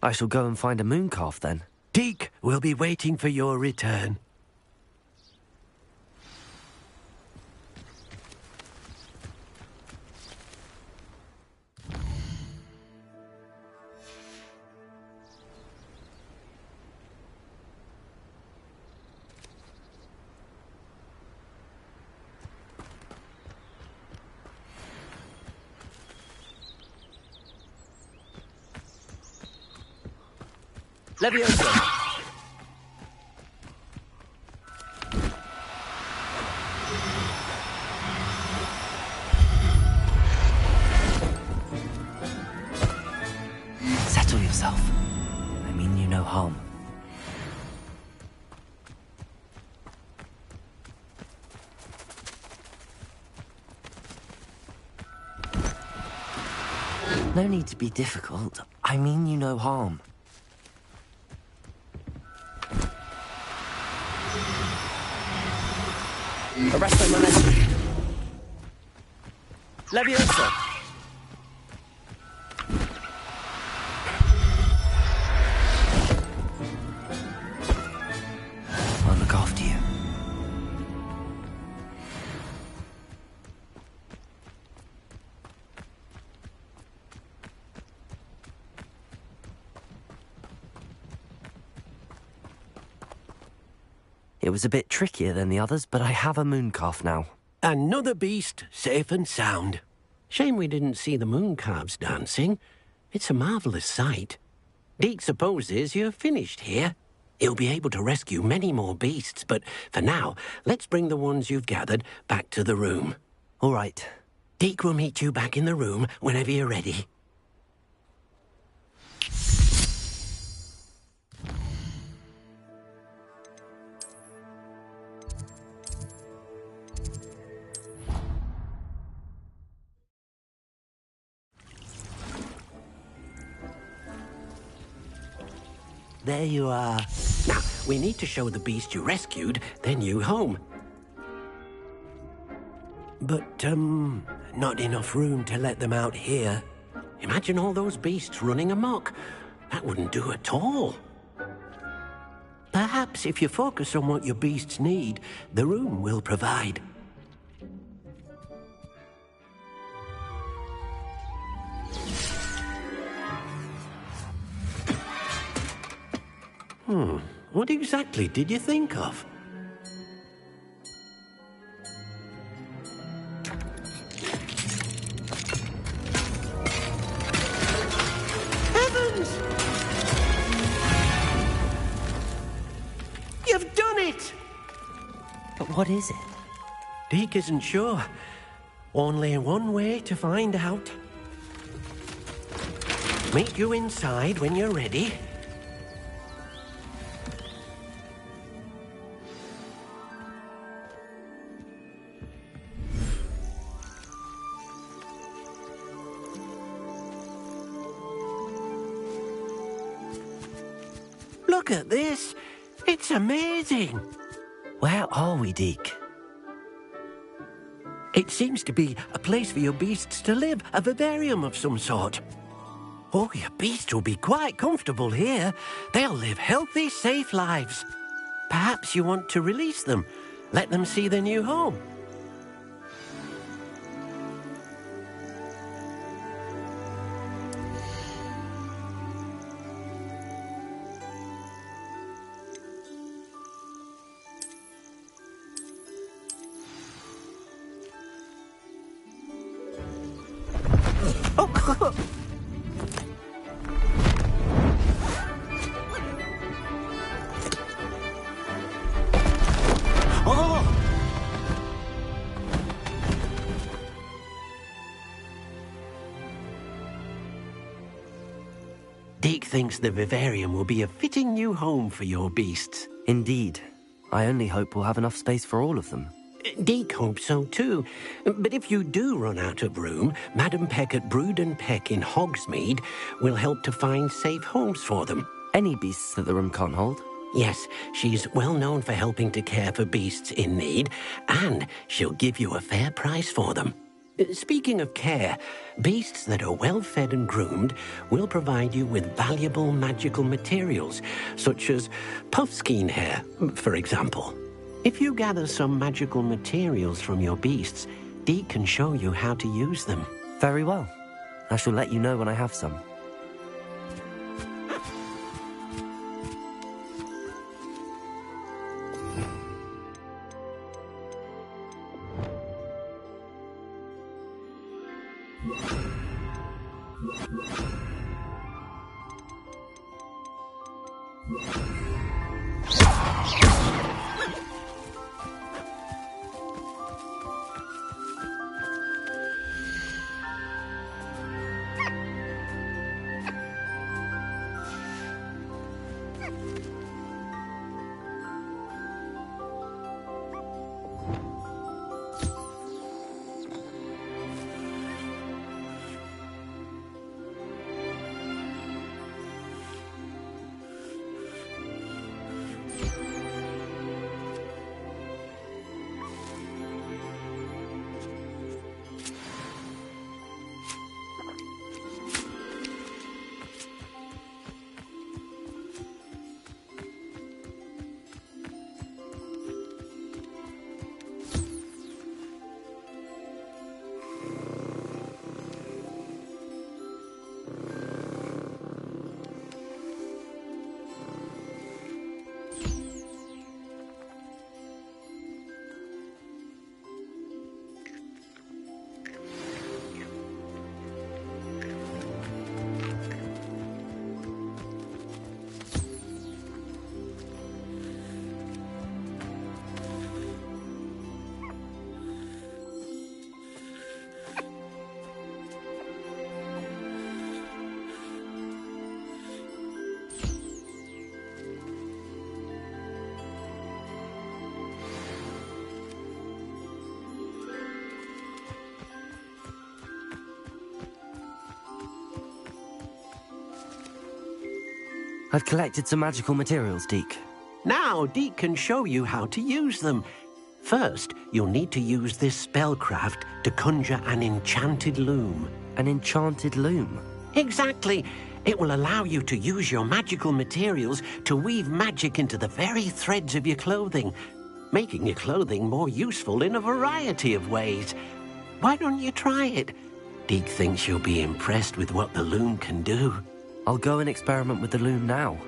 I shall go and find a moon calf then. Deke will be waiting for your return. Leviosa! Settle yourself. I mean you no harm. No need to be difficult. I mean you no harm. Arresto molested. Leviosa! I'll look after you. It was a bit trickier than the others, but I have a moon calf now. Another beast, safe and sound. Shame we didn't see the moon calves dancing. It's a marvellous sight. Deke supposes you're finished here. He'll be able to rescue many more beasts, but for now, let's bring the ones you've gathered back to the room. All right. Deke will meet you back in the room whenever you're ready. There you are. Now, we need to show the beast you rescued their new home. But, not enough room to let them out here. Imagine all those beasts running amok. That wouldn't do at all. Perhaps if you focus on what your beasts need, the room will provide. What exactly did you think of? Heavens! You've done it! But what is it? Deke isn't sure. Only one way to find out. Meet you inside when you're ready. Look at this. It's amazing. Where are we, Deke? It seems to be a place for your beasts to live, a vivarium of some sort. Oh, your beasts will be quite comfortable here. They'll live healthy, safe lives. Perhaps you want to release them, let them see their new home. Deke thinks the vivarium will be a fitting new home for your beasts. Indeed. I only hope we'll have enough space for all of them. Deke hopes so too. But if you do run out of room, Madam Peck at Brood and Peck in Hogsmeade will help to find safe homes for them. Any beasts that the room can't hold? Yes, she's well known for helping to care for beasts in need, and she'll give you a fair price for them. Speaking of care, beasts that are well fed and groomed will provide you with valuable magical materials, such as puffskein hair, for example. If you gather some magical materials from your beasts, Deke can show you how to use them. Very well. I shall let you know when I have some. I've collected some magical materials, Deke. Now Deke can show you how to use them. First, you'll need to use this spellcraft to conjure an enchanted loom. An enchanted loom? Exactly. It will allow you to use your magical materials to weave magic into the very threads of your clothing, making your clothing more useful in a variety of ways. Why don't you try it? Deke thinks you'll be impressed with what the loom can do. I'll go and experiment with the loom now.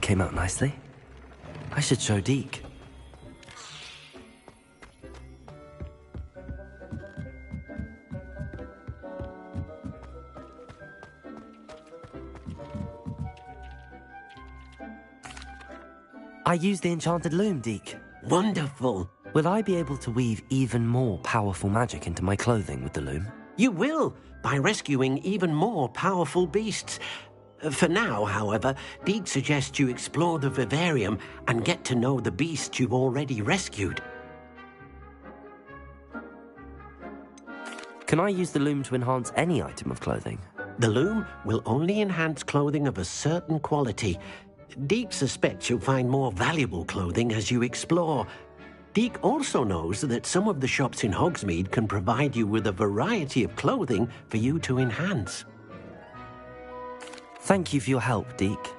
came out nicely. I should show Deke. I used the enchanted loom, Deke. Wonderful. Will I be able to weave even more powerful magic into my clothing with the loom? You will, by rescuing even more powerful beasts. For now, however, Deke suggests you explore the vivarium and get to know the beasts you've already rescued. Can I use the loom to enhance any item of clothing? The loom will only enhance clothing of a certain quality. Deke suspects you'll find more valuable clothing as you explore. Deke also knows that some of the shops in Hogsmeade can provide you with a variety of clothing for you to enhance. Thank you for your help, Deke.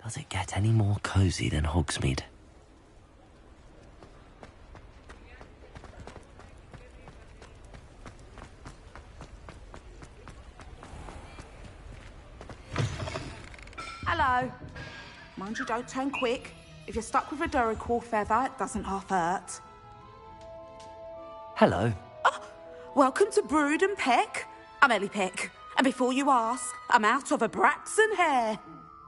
Does it get any more cozy than Hogsmeade? Hello. Mind you don't turn quick. If you're stuck with a Duracell feather, it doesn't half hurt. Hello. Oh, welcome to Brood and Peck. I'm Ellie Peck. And before you ask, I'm out of a Braxton hair.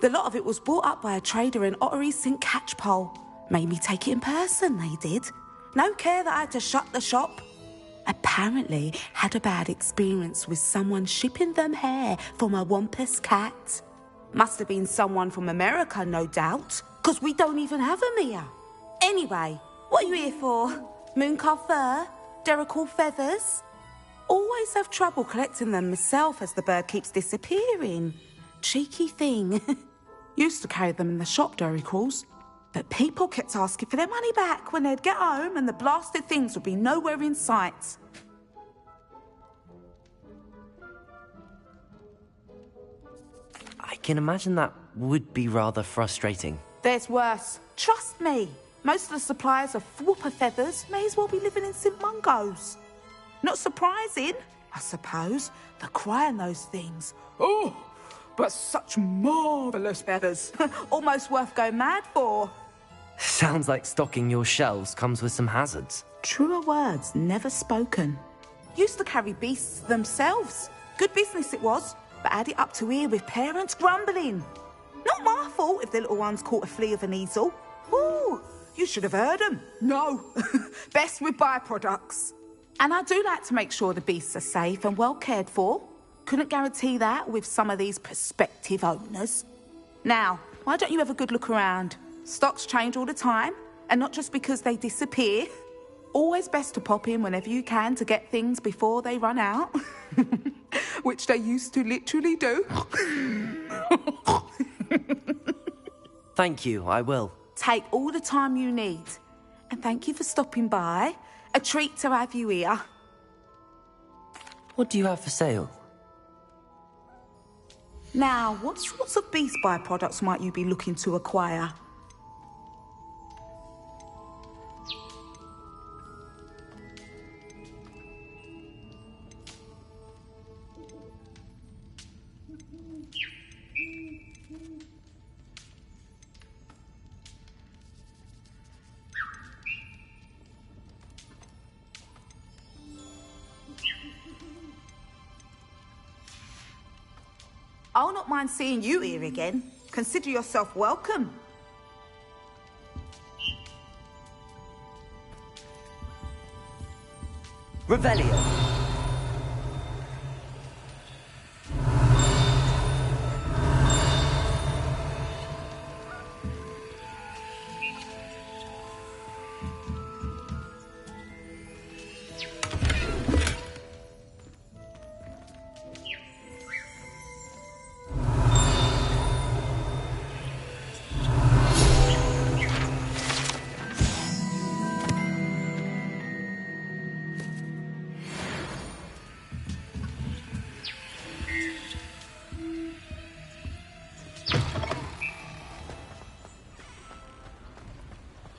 The lot of it was bought up by a trader in Ottery's St. Catchpole. Made me take it in person, they did. No care that I had to shut the shop. Apparently had a bad experience with someone shipping them hair from a Wampus cat. Must have been someone from America, no doubt, because we don't even have them here. Anyway, what are you here for? Mooncar fur? Duracell feathers? Always have trouble collecting them myself as the bird keeps disappearing. Cheeky thing. Used to carry them in the shop, Duracalls, but people kept asking for their money back when they'd get home and the blasted things would be nowhere in sight. I can imagine that would be rather frustrating. There's worse. Trust me. Most of the suppliers of whooper feathers may as well be living in St. Mungo's. Not surprising, I suppose. The cry on those things. Oh, but such marvellous feathers. Almost worth going mad for. Sounds like stocking your shelves comes with some hazards. Truer words never spoken. Used to carry beasts themselves. Good business it was, but had it up to here with parents grumbling. Not my fault if the little ones caught a flea of an easel. Ooh, you should have heard them. No, best with byproducts. And I do like to make sure the beasts are safe and well cared for. Couldn't guarantee that with some of these prospective owners. Now, why don't you have a good look around? Stocks change all the time, and not just because they disappear. Always best to pop in whenever you can to get things before they run out. Which they used to literally do. Thank you, I will. Take all the time you need. And thank you for stopping by. A treat to have you here. What do you have for sale? Now, what sorts of beast byproducts might you be looking to acquire? not mind seeing you here again. Consider yourself welcome. Revelio.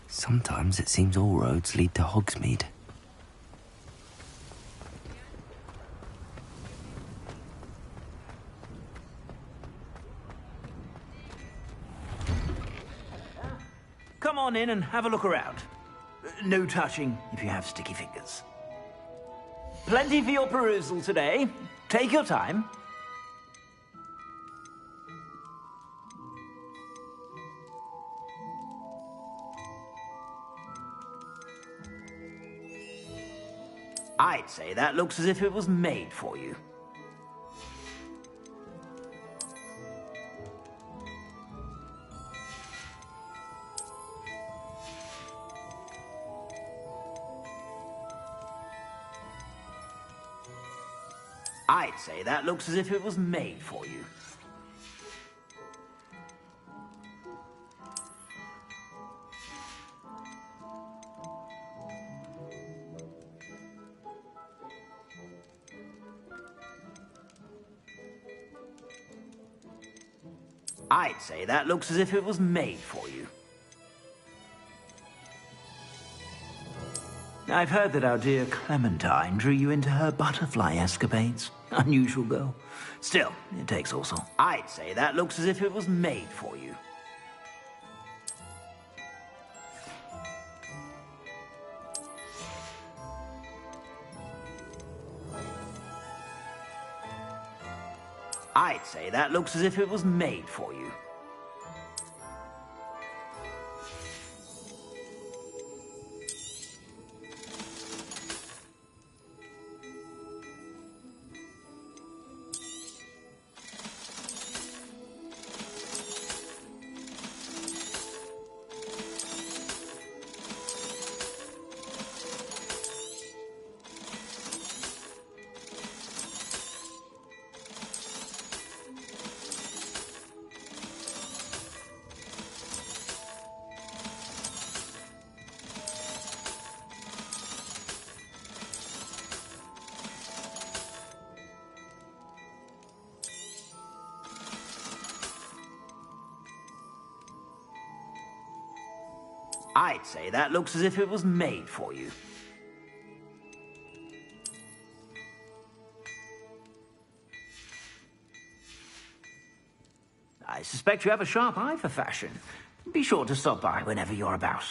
Sometimes it seems all roads lead to Hogsmeade. Come on in and have a look around. No touching if you have sticky fingers. Plenty for your perusal today. Take your time. I'd say that looks as if it was made for you. I'd say that looks as if it was made for you. I'd say that looks as if it was made for you. I've heard that our dear Clementine drew you into her butterfly escapades. Unusual girl. Still, it takes all sorts. I'd say that looks as if it was made for you. I'd say that looks as if it was made for you. I'd say that looks as if it was made for you. I suspect you have a sharp eye for fashion. Be sure to stop by whenever you're about.